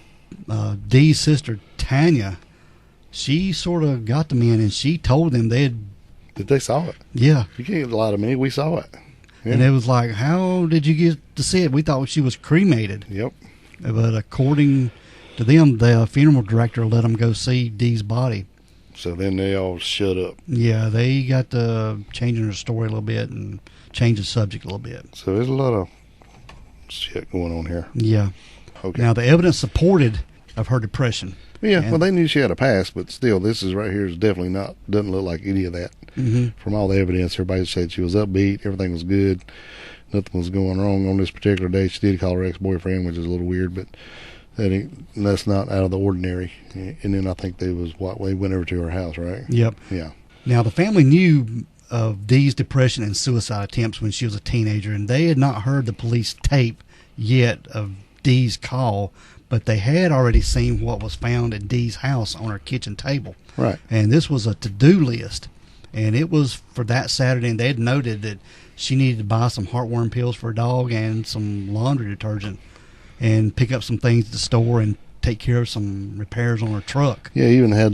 Dee's sister, Tanya, she sort of got them in, and she told them that they saw it. Yeah. You can't lie to me. We saw it. Yeah. And it was like, how did you get to see it? We thought she was cremated. Yep. But according to them, the funeral director let them go see Dee's body. So then they all shut up. Yeah, they got to changing her story a little bit and change the subject a little bit. So there's a lot of shit going on here. Yeah. Okay. Now, the evidence supported of her depression. Yeah, well, they knew she had a past, but still, this is right here is definitely doesn't look like any of that. Mm-hmm. From all the evidence, everybody said she was upbeat, everything was good, nothing was going wrong on this particular day. She did call her ex-boyfriend, which is a little weird, but That's not out of the ordinary. And then I think they went over to her house, right? Yep. Yeah. Now, the family knew of Dee's depression and suicide attempts when she was a teenager, and they had not heard the police tape yet of Dee's call, but they had already seen what was found at Dee's house on her kitchen table. Right. And this was a to-do list, and it was for that Saturday, and they had noted that she needed to buy some heartworm pills for her dog and some laundry detergent and pick up some things at the store and take care of some repairs on her truck. Yeah, even had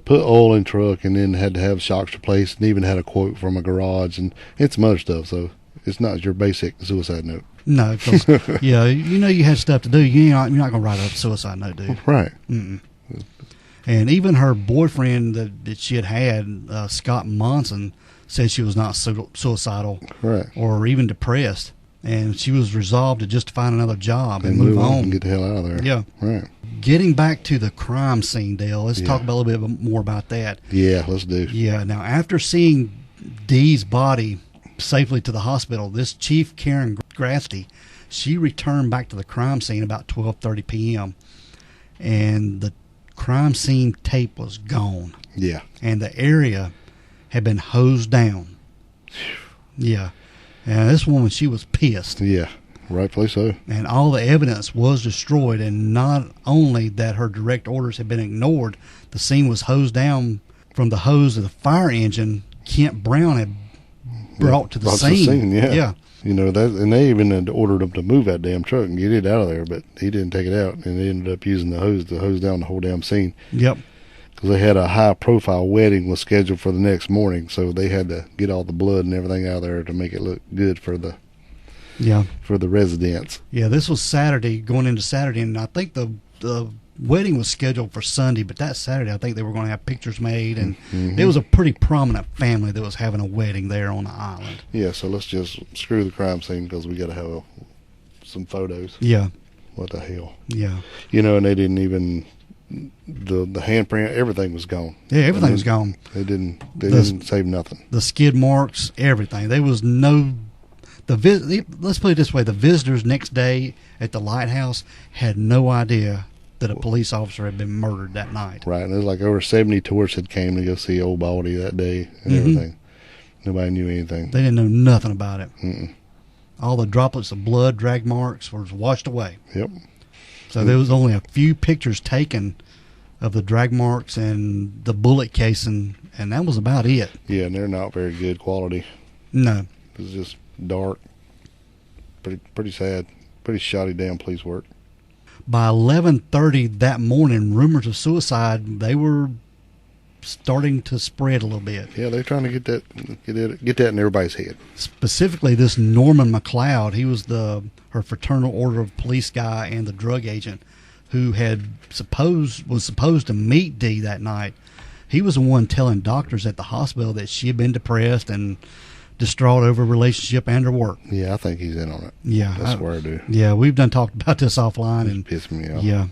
put oil in truck and then had to have shocks replaced, and even had a quote from a garage and some other stuff. So it's not your basic suicide note. No, because you had stuff to do. You're not going to write a suicide note, dude. Right. Mm-mm. And even her boyfriend that she had, Scott Monson, said she was not suicidal, right, or even depressed, and she was resolved to just find another job and move on and get the hell out of there. Yeah. Right. Getting back to the crime scene, Dale, let's talk about a little bit more about that. Yeah, let's do. Yeah. Now, after seeing Dee's body safely to the hospital, this Chief Karen Grasty, she returned back to the crime scene about 12:30 p.m. and the crime scene tape was gone. Yeah. And the area had been hosed down. Yeah. And this woman, she was pissed. Yeah, rightfully so. And all the evidence was destroyed, and not only that her direct orders had been ignored, the scene was hosed down from the hose of the fire engine Kent Brown had brought to the scene. Yeah. You know, and they even had ordered him to move that damn truck and get it out of there, but he didn't take it out, and they ended up using the hose to hose down the whole damn scene. Yep. Because they had a high-profile wedding was scheduled for the next morning, so they had to get all the blood and everything out of there to make it look good for the residents. Yeah, this was Saturday, going into Saturday, and I think the wedding was scheduled for Sunday, but that Saturday I think they were going to have pictures made, and it was a pretty prominent family that was having a wedding there on the island. Yeah, so let's just screw the crime scene because we got to have some photos. Yeah. What the hell? Yeah. You know, and they didn't even... The handprint, everything was gone. Yeah, everything was gone. They didn't save nothing. The skid marks, everything. There was no. Let's put it this way: the visitors next day at the lighthouse had no idea that a police officer had been murdered that night. Right, and it was like over 70 tourists had came to go see Old Baldy that day and everything. Nobody knew anything. They didn't know nothing about it. Mm-mm. All the droplets of blood, drag marks, were washed away. Yep. So there was only a few pictures taken of the drag marks and the bullet casing, and that was about it. Yeah, and they're not very good quality. No. It was just dark. Pretty sad. Pretty shoddy damn police work. By 11:30 that morning, rumors of suicide, they were starting to spread a little bit. Yeah, they're trying to get that in everybody's head. Specifically, this Norman McLeod, he was her fraternal order of police guy and the drug agent who was supposed to meet Dee that night. He was the one telling doctors at the hospital that she had been depressed and distraught over a relationship and her work. Yeah, I think he's in on it. Yeah, I swear I do. Yeah, we've talked about this offline, and it's pissing me off. Yeah,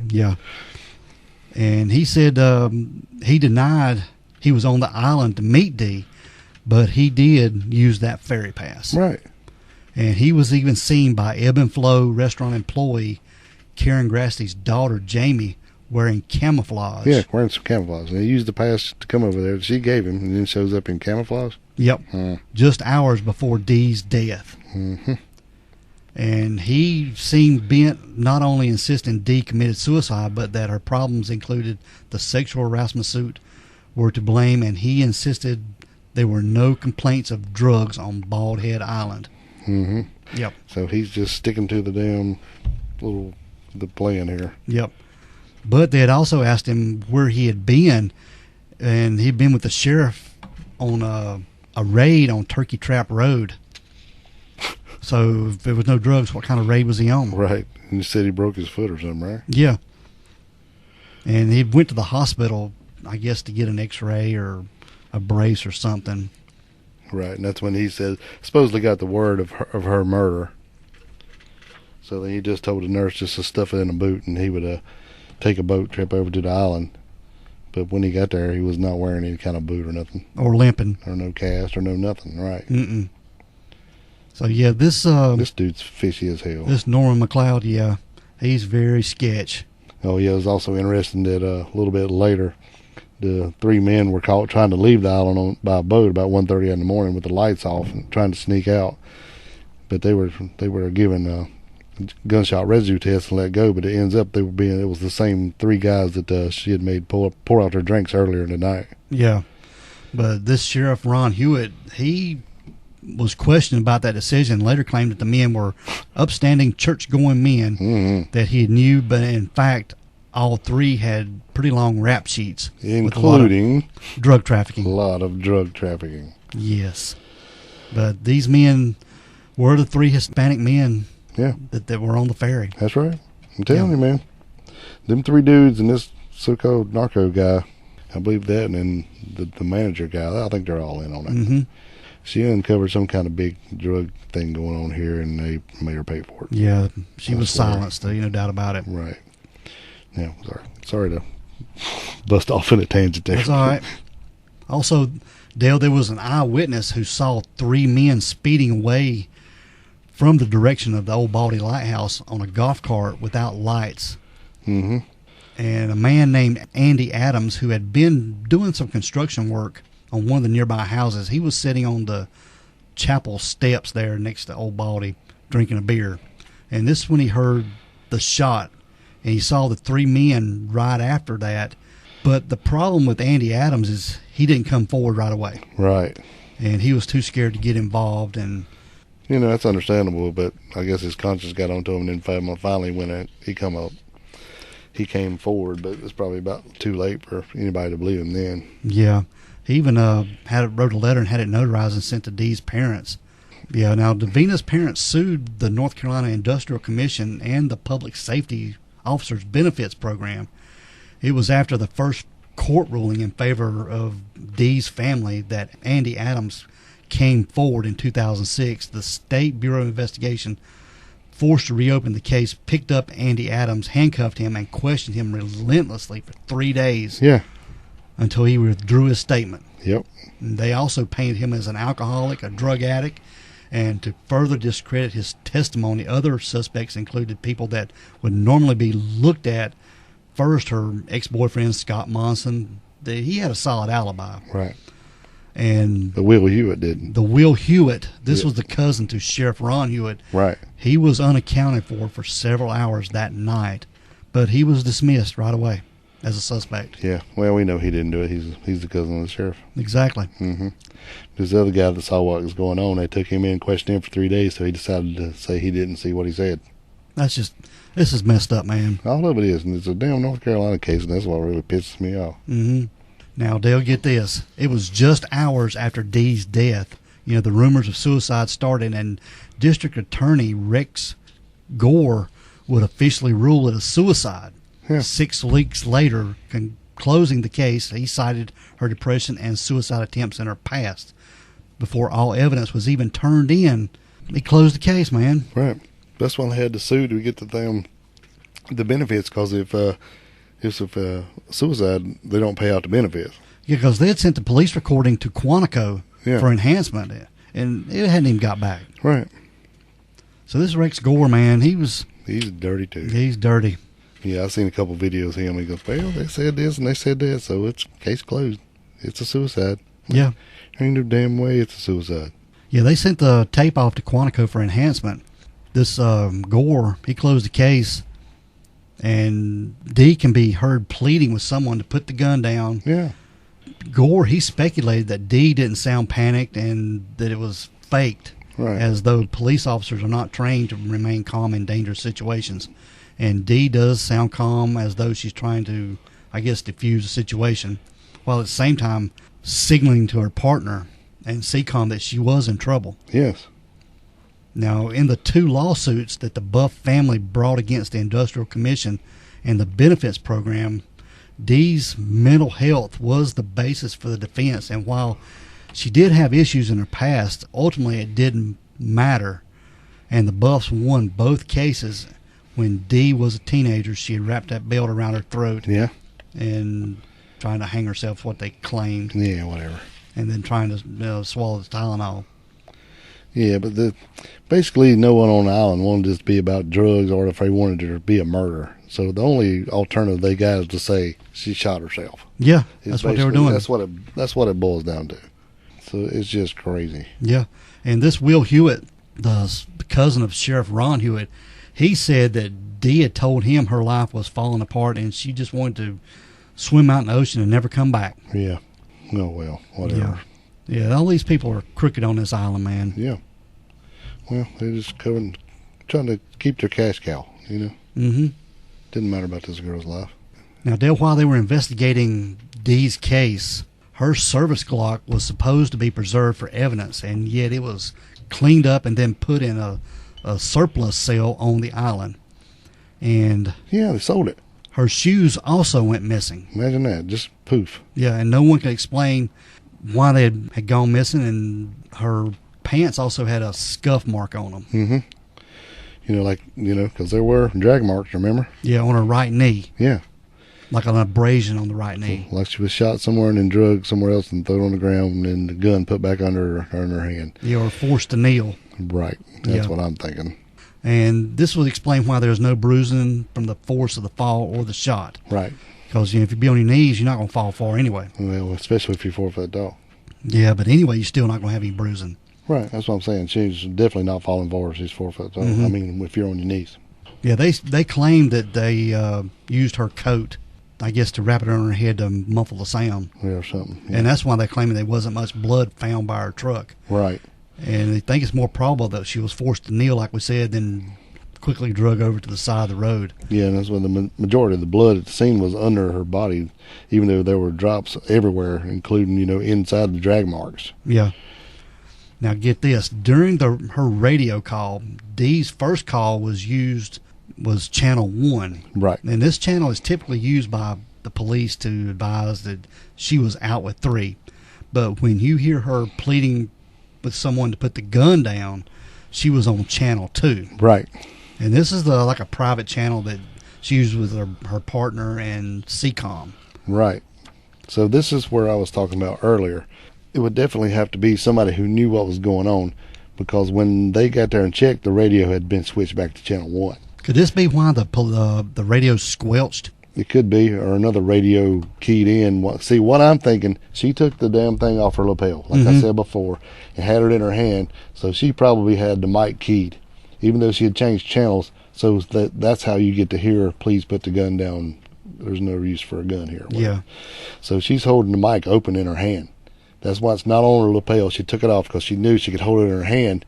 yeah. And he said he denied he was on the island to meet Dee, but he did use that ferry pass. Right. And he was even seen by Ebb and Flow restaurant employee Karen Grasty's daughter, Jamie, wearing camouflage. Yeah, wearing some camouflage. And he used the pass to come over there. She gave him, and then shows up in camouflage. Yep. Just hours before Dee's death. Mm-hmm. And he seemed bent not only insisting Dee committed suicide, but that her problems included the sexual harassment suit were to blame, and he insisted there were no complaints of drugs on Bald Head Island. Mm-hmm. Yep. So he's just sticking to the damn the plan here. Yep. But they had also asked him where he had been, and he'd been with the sheriff on a raid on Turkey Trap Road. So if there was no drugs, what kind of raid was he on? Right. And he said he broke his foot or something, right? Yeah. And he went to the hospital, I guess, to get an x-ray or a brace or something. Right. And that's when he said, supposedly got the word of her murder. So then he just told the nurse just to stuff it in a boot, and he would take a boat trip over to the island. But when he got there, he was not wearing any kind of boot or nothing. Or limping. Or no cast or no nothing, right. Mm-mm. So, yeah, this dude's fishy as hell. This Norman McLeod, yeah. He's very sketch. Oh, yeah, it was also interesting that a little bit later, the 3 men were caught trying to leave the island by boat about 1:30 in the morning with the lights off and trying to sneak out. But they were given gunshot residue tests and let go. But it ends up it was the same 3 guys that she had made pour out their drinks earlier in the night. Yeah, but this Sheriff Ron Hewitt, he was questioned about that decision. Later claimed that the men were upstanding church-going men that he knew, but in fact, all 3 had pretty long rap sheets, including drug trafficking. A lot of drug trafficking. Yes, but these men were the 3 Hispanic men. Yeah, that were on the ferry. That's right. I'm telling you, man. Them 3 dudes and this so-called narco guy, I believe that, and then the manager guy, I think they're all in on it. Mm-hmm. She uncovered some kind of big drug thing going on here, and they made her pay for it. Yeah, she was silenced, though, no doubt about it. Right. Yeah, sorry to bust off in a tangent there. That's all right. Also, Dale, there was an eyewitness who saw 3 men speeding away from the direction of the Old Baldy Lighthouse on a golf cart without lights. Mm-hmm. And a man named Andy Adams, who had been doing some construction work on one of the nearby houses, he was sitting on the chapel steps there next to Old Baldy drinking a beer. And this is when he heard the shot, and he saw the 3 men right after that. But the problem with Andy Adams is he didn't come forward right away. Right. And he was too scared to get involved, and you know, that's understandable, but I guess his conscience got onto him, and then finally when he came forward, but it's probably about too late for anybody to believe him then. Yeah. He even wrote a letter and had it notarized and sent to Dee's parents. Yeah, now Davina's parents sued the North Carolina Industrial Commission and the Public Safety Officers Benefits Program. It was after the first court ruling in favor of Dee's family that Andy Adams came forward in 2006. The State Bureau of Investigation, forced to reopen the case, picked up Andy Adams, handcuffed him, and questioned him relentlessly for 3 days. Yeah. Until he withdrew his statement. Yep. And they also painted him as an alcoholic, a drug addict, and to further discredit his testimony, other suspects included people that would normally be looked at first. Her ex-boyfriend, Scott Monson, he had a solid alibi. Right. And the Will Hewitt didn't. The Will Hewitt, this was the cousin to Sheriff Ron Hewitt. Right. He was unaccounted for several hours that night, but he was dismissed right away as a suspect. Yeah. Well, we know he didn't do it. He's the cousin of the sheriff. Exactly. Mm-hmm. This other guy that saw what was going on, they took him in, questioned him for 3 days, so he decided to say he didn't see what he said. This is messed up, man. All of it is, and it's a damn North Carolina case, and that's what really pisses me off. Mm-hmm. Now, Dale, get this. It was just hours after Dee's death. You know, the rumors of suicide started, and District Attorney Rex Gore would officially rule it a suicide. Yeah. 6 weeks later, closing the case, he cited her depression and suicide attempts in her past. Before all evidence was even turned in, he closed the case, man. Right. That's why they had to sue to get the benefits, because if suicide, they don't pay out the benefits. Yeah, because they had sent the police recording to Quantico for enhancement, and it hadn't even got back. Right. So this Rex Gore, man, he's dirty too. He's dirty. Yeah, I've seen a couple videos of him. He goes, well, they said this and they said that, so it's case closed. It's a suicide. Yeah. Ain't no damn way it's a suicide. Yeah, they sent the tape off to Quantico for enhancement. This Gore, he closed the case, and Dee can be heard pleading with someone to put the gun down. Yeah. Gore, he speculated that Dee didn't sound panicked and that it was faked, as though police officers are not trained to remain calm in dangerous situations. And Dee does sound calm, as though she's trying to, I guess, diffuse the situation, while at the same time signaling to her partner and CCOM that she was in trouble. Yes. Now, in the 2 lawsuits that the Buff family brought against the Industrial Commission and the benefits program, Dee's mental health was the basis for the defense. And while she did have issues in her past, ultimately it didn't matter. And the Buffs won both cases. When Dee was a teenager, she had wrapped that belt around her throat. Yeah. And trying to hang herself, what they claimed. Yeah, whatever. And then trying to swallow the Tylenol. Yeah, but basically no one on the island wanted this to be about drugs or if they wanted it to be a murder. So the only alternative they got is to say she shot herself. Yeah, It's that's what they were basically- doing. That's what it boils down to. So it's just crazy. Yeah, and this Will Hewitt, the cousin of Sheriff Ron Hewitt, he said that Dee had told him her life was falling apart and she just wanted to swim out in the ocean and never come back. Yeah. Oh well, whatever. Yeah, all these people are crooked on this island, man. Yeah. Well, they're just trying to keep their cash cow, you know. Mm-hmm. Didn't matter about this girl's life. Now, Dale, while they were investigating Dee's case, her service clock was supposed to be preserved for evidence, and yet it was cleaned up and then put in a surplus sale on the island. And Yeah, they sold it. her shoes also went missing. Imagine that. Just poof. Yeah, and no one could explain why they had gone missing, and her pants also had a scuff mark on them. Mm-hmm. Because there were drag marks, remember? Yeah, on her right knee, Yeah. like an abrasion on the right knee. Like she was shot somewhere and then drugged somewhere else and thrown on the ground and then the gun put back under her in her hand. Yeah, or forced to kneel. Right. That's Yeah. what I'm thinking. And this would explain why there's no bruising from the force of the fall or the shot. Right. Because if you be on your knees, you're not going to fall far anyway. Well, especially if you're 4-foot tall. Yeah, but anyway, you're still not going to have any bruising. Right. That's what I'm saying. She's definitely not falling forward. She's 4-foot tall. Mhm. I mean, if you're on your knees. Yeah, they claimed that they used her coat, I guess, to wrap it around her head to muffle the sound. Yeah, or something. Yeah. And that's why they're claiming there wasn't much blood found by her truck. Right. And they think it's more probable that she was forced to kneel, like we said, than quickly drug over to the side of the road. Yeah, and that's when the majority of the blood at the scene was under her body, even though there were drops everywhere, including, inside the drag marks. Yeah. Now get this. During her radio call, Dee's first call was channel 1. Right. And this channel is typically used by the police to advise that she was out with 3. But when you hear her pleading with someone to put the gun down, she was on channel 2. Right. And this is like a private channel that she used with her partner and CCOM. Right. So this is where I was talking about earlier. It would definitely have to be somebody who knew what was going on, because when they got there and checked, the radio had been switched back to channel 1. Could this be why the radio squelched? It could be, or another radio keyed in. See, what I'm thinking, she took the damn thing off her lapel, like I said before, and had it in her hand, so she probably had the mic keyed, even though she had changed channels, so that's how you get to hear, please put the gun down, there's no use for a gun here. Yeah. So she's holding the mic open in her hand. That's why it's not on her lapel. She took it off because she knew she could hold it in her hand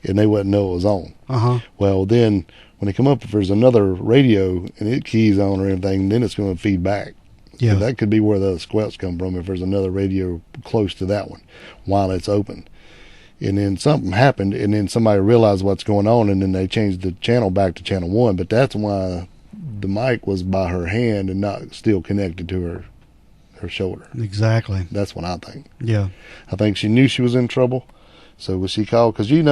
and they wouldn't know it was on. Uh-huh. Well, then when they come up, if there's another radio and it keys on or anything, then it's going to feed back. Yeah. So that could be where the squelch come from, if there's another radio close to that one while it's open. And then something happened, and then somebody realized what's going on, and then they changed the channel back to channel 1. But that's why the mic was by her hand and not still connected to her shoulder. Exactly. That's what I think. Yeah. I think she knew she was in trouble. So when she called, because you've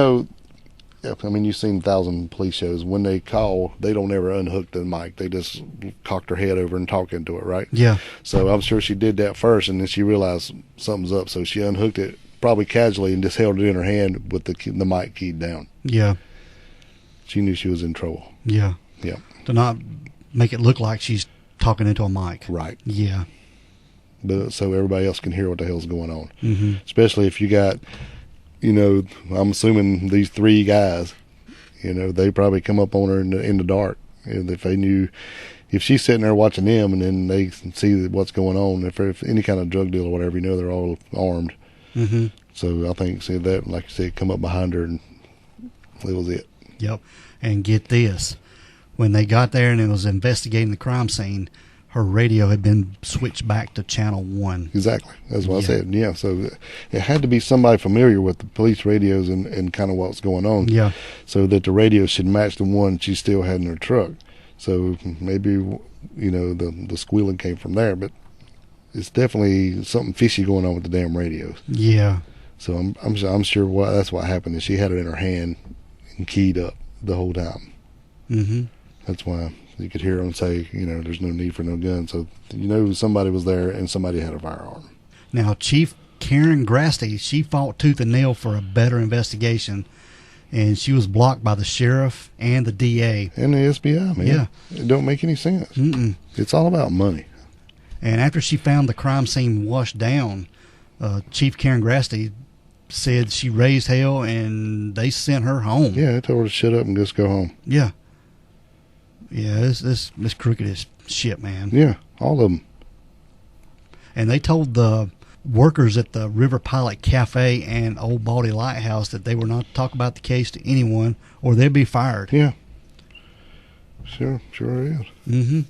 seen 1,000 police shows. When they call, they don't ever unhook the mic. They just cocked her head over and talk into it, right? Yeah. So I'm sure she did that first, and then she realized something's up. So she unhooked it probably casually and just held it in her hand with the mic keyed down. Yeah. She knew she was in trouble. Yeah. Yeah. To not make it look like she's talking into a mic. Right. Yeah. But so everybody else can hear what the hell's going on. Mm-hmm. Especially if you got, I'm assuming these 3 guys, they probably come up on her in the dark. If they knew, if she's sitting there watching them and then they see what's going on, if any kind of drug deal or whatever, they're all armed. Mm-hmm. So I think, that, like you said, come up behind her and that was it. Yep. And get this. When they got there and it was investigating the crime scene, her radio had been switched back to channel 1. Exactly. That's what I said. Yeah. So it had to be somebody familiar with the police radios and kind of what's going on. Yeah. So that the radio should match the one she still had in her truck. So maybe, the squealing came from there, but it's definitely something fishy going on with the damn radios. Yeah. So I'm sure that's what happened, is she had it in her hand and keyed up the whole time. Mm-hmm. That's why you could hear them say, there's no need for no gun. So somebody was there and somebody had a firearm. Now, Chief Karen Grasty, she fought tooth and nail for a better investigation, and she was blocked by the sheriff and the DA. And the SBI, man. Yeah. It don't make any sense. Mm-mm. It's all about money. And after she found the crime scene washed down, Chief Karen Grasty said she raised hell, and they sent her home. Yeah, they told her to shut up and just go home. Yeah. Yeah, this crooked as shit, man. Yeah, all of them. And they told the workers at the River Pilot Cafe and Old Baldy Lighthouse that they were not to talk about the case to anyone or they'd be fired. Yeah. Sure it is. Mm-hmm.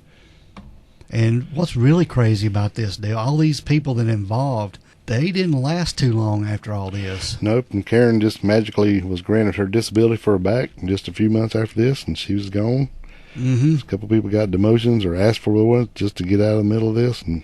And what's really crazy about this, Dale, all these people that involved, they didn't last too long after all this. Nope, and Karen just magically was granted her disability for her back just a few months after this, and she was gone. Mm-hmm. A couple people got demotions or asked for one just to get out of the middle of this, and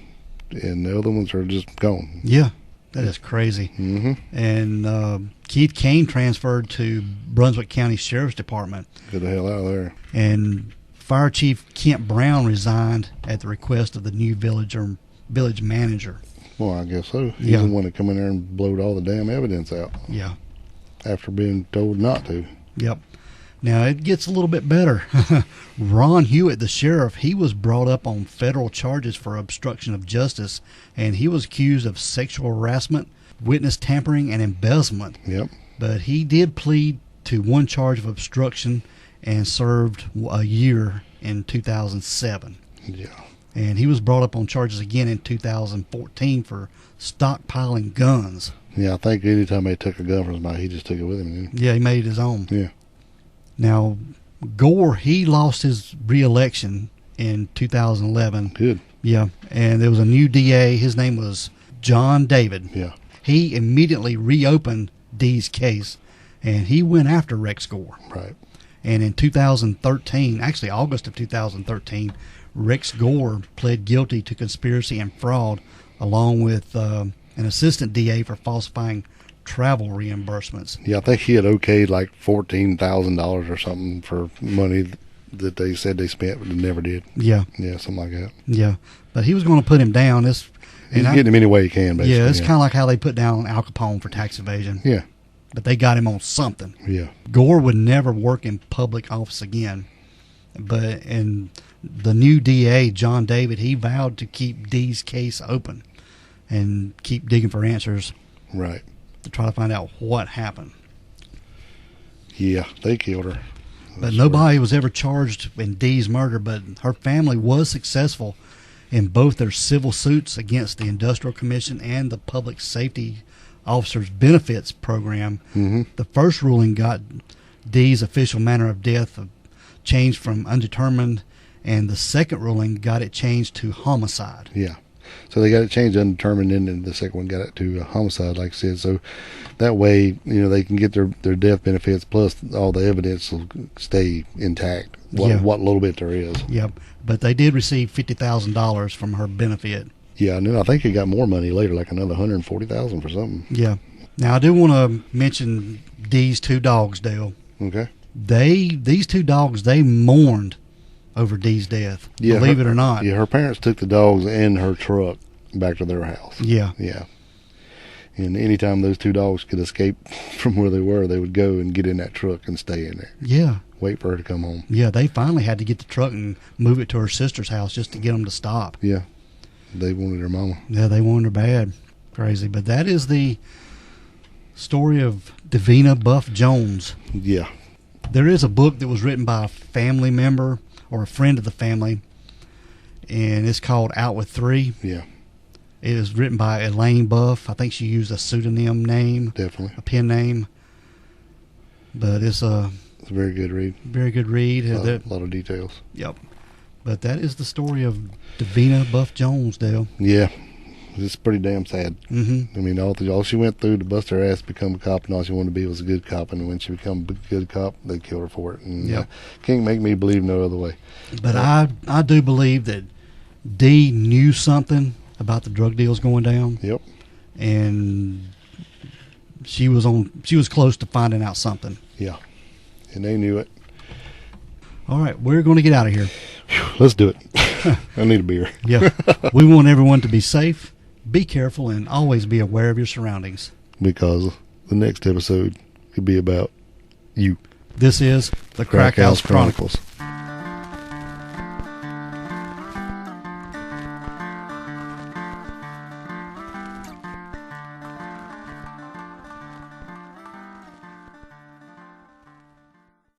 the other ones are just gone. Yeah, that is crazy. Mm-hmm. And Keith Kane transferred to Brunswick County Sheriff's Department. Get the hell out of there. And Fire Chief Kent Brown resigned at the request of the new village manager. Well, I guess so. He's Yeah. the one that come in there and blowed all the damn evidence out Yeah. after being told not to. Yep. Now, it gets a little bit better. Ron Hewitt, the sheriff, he was brought up on federal charges for obstruction of justice, and he was accused of sexual harassment, witness tampering, and embezzlement. Yep. But he did plead to one charge of obstruction and served a year in 2007. Yeah. And he was brought up on charges again in 2014 for stockpiling guns. Yeah, I think anytime they took a gun from somebody, he just took it with him. Didn't Yeah, he made it his own. he? Yeah. Now, Gore, he lost his re-election in 2011. Good. Yeah, and there was a new DA. His name was John David. Yeah. He immediately reopened Dee's case, and he went after Rex Gore. Right. And in 2013, actually August of 2013, Rex Gore pled guilty to conspiracy and fraud, along with an assistant DA for falsifying travel reimbursements. Yeah, I think he had okayed like $14,000 or something for money that they said they spent, but they never did. Yeah, Yeah, something like that. yeah. But he was going to put him down. He's getting him any way he can, basically. Yeah, it's kind of like how they put down Al Capone for tax evasion. Yeah. But they got him on something. Yeah. Gore would never work in public office again. And the new DA, John David, he vowed to keep Dee's case open and keep digging for answers Right. to try to find out what happened. Yeah, they killed her. But nobody was ever charged in Dee's murder, but her family was successful in both their civil suits against the Industrial Commission and the Public Safety Officers Benefits Program. Mm-hmm. The first ruling got Dee's official manner of death changed from undetermined, and the second ruling got it changed to homicide. Yeah. So they got it changed to undetermined, and then the second one got it to homicide, like I said. So that way, they can get their death benefits, plus all the evidence will stay intact, what little bit there is. Yep. But they did receive $50,000 from her benefit. Yeah, I think he got more money later, like another $140,000 for something. Yeah. Now, I do want to mention Dee's two dogs, Dale. Okay. These two dogs, they mourned over Dee's death, Yeah, believe it or not. Yeah, her parents took the dogs and her truck back to their house. Yeah. Yeah. And anytime those two dogs could escape from where they were, they would go and get in that truck and stay in there. Yeah. Wait for her to come home. Yeah, they finally had to get the truck and move it to her sister's house just to get them to stop. Yeah. They wanted her mama. Yeah, they wanted her bad. Crazy. But that is the story of Davina Buff Jones. Yeah. There is a book that was written by a family member or a friend of the family, and it's called Out with Three. Yeah. It was written by Elaine Buff. I think she used a pseudonym name, Definitely. a pen name. But it's a It's a very good read. very good read. A lot of details. Yep. But that is the story of Davina Buff Jones, Dale. Yeah. It's pretty damn sad. Mm-hmm. I mean, all she went through to bust her ass to become a cop, and all she wanted to be was a good cop. And when she became a good cop, they killed her for it. And Yep. Can't make me believe no other way. But I do believe that Dee knew something about the drug deals going down. Yep. And she was close to finding out something. Yeah. And they knew it. All right, we're going to get out of here. Let's do it. I need a beer. Yeah. We want everyone to be safe, Be careful and always be aware of your surroundings. Because the next episode could be about you. This is the Crack House Chronicles.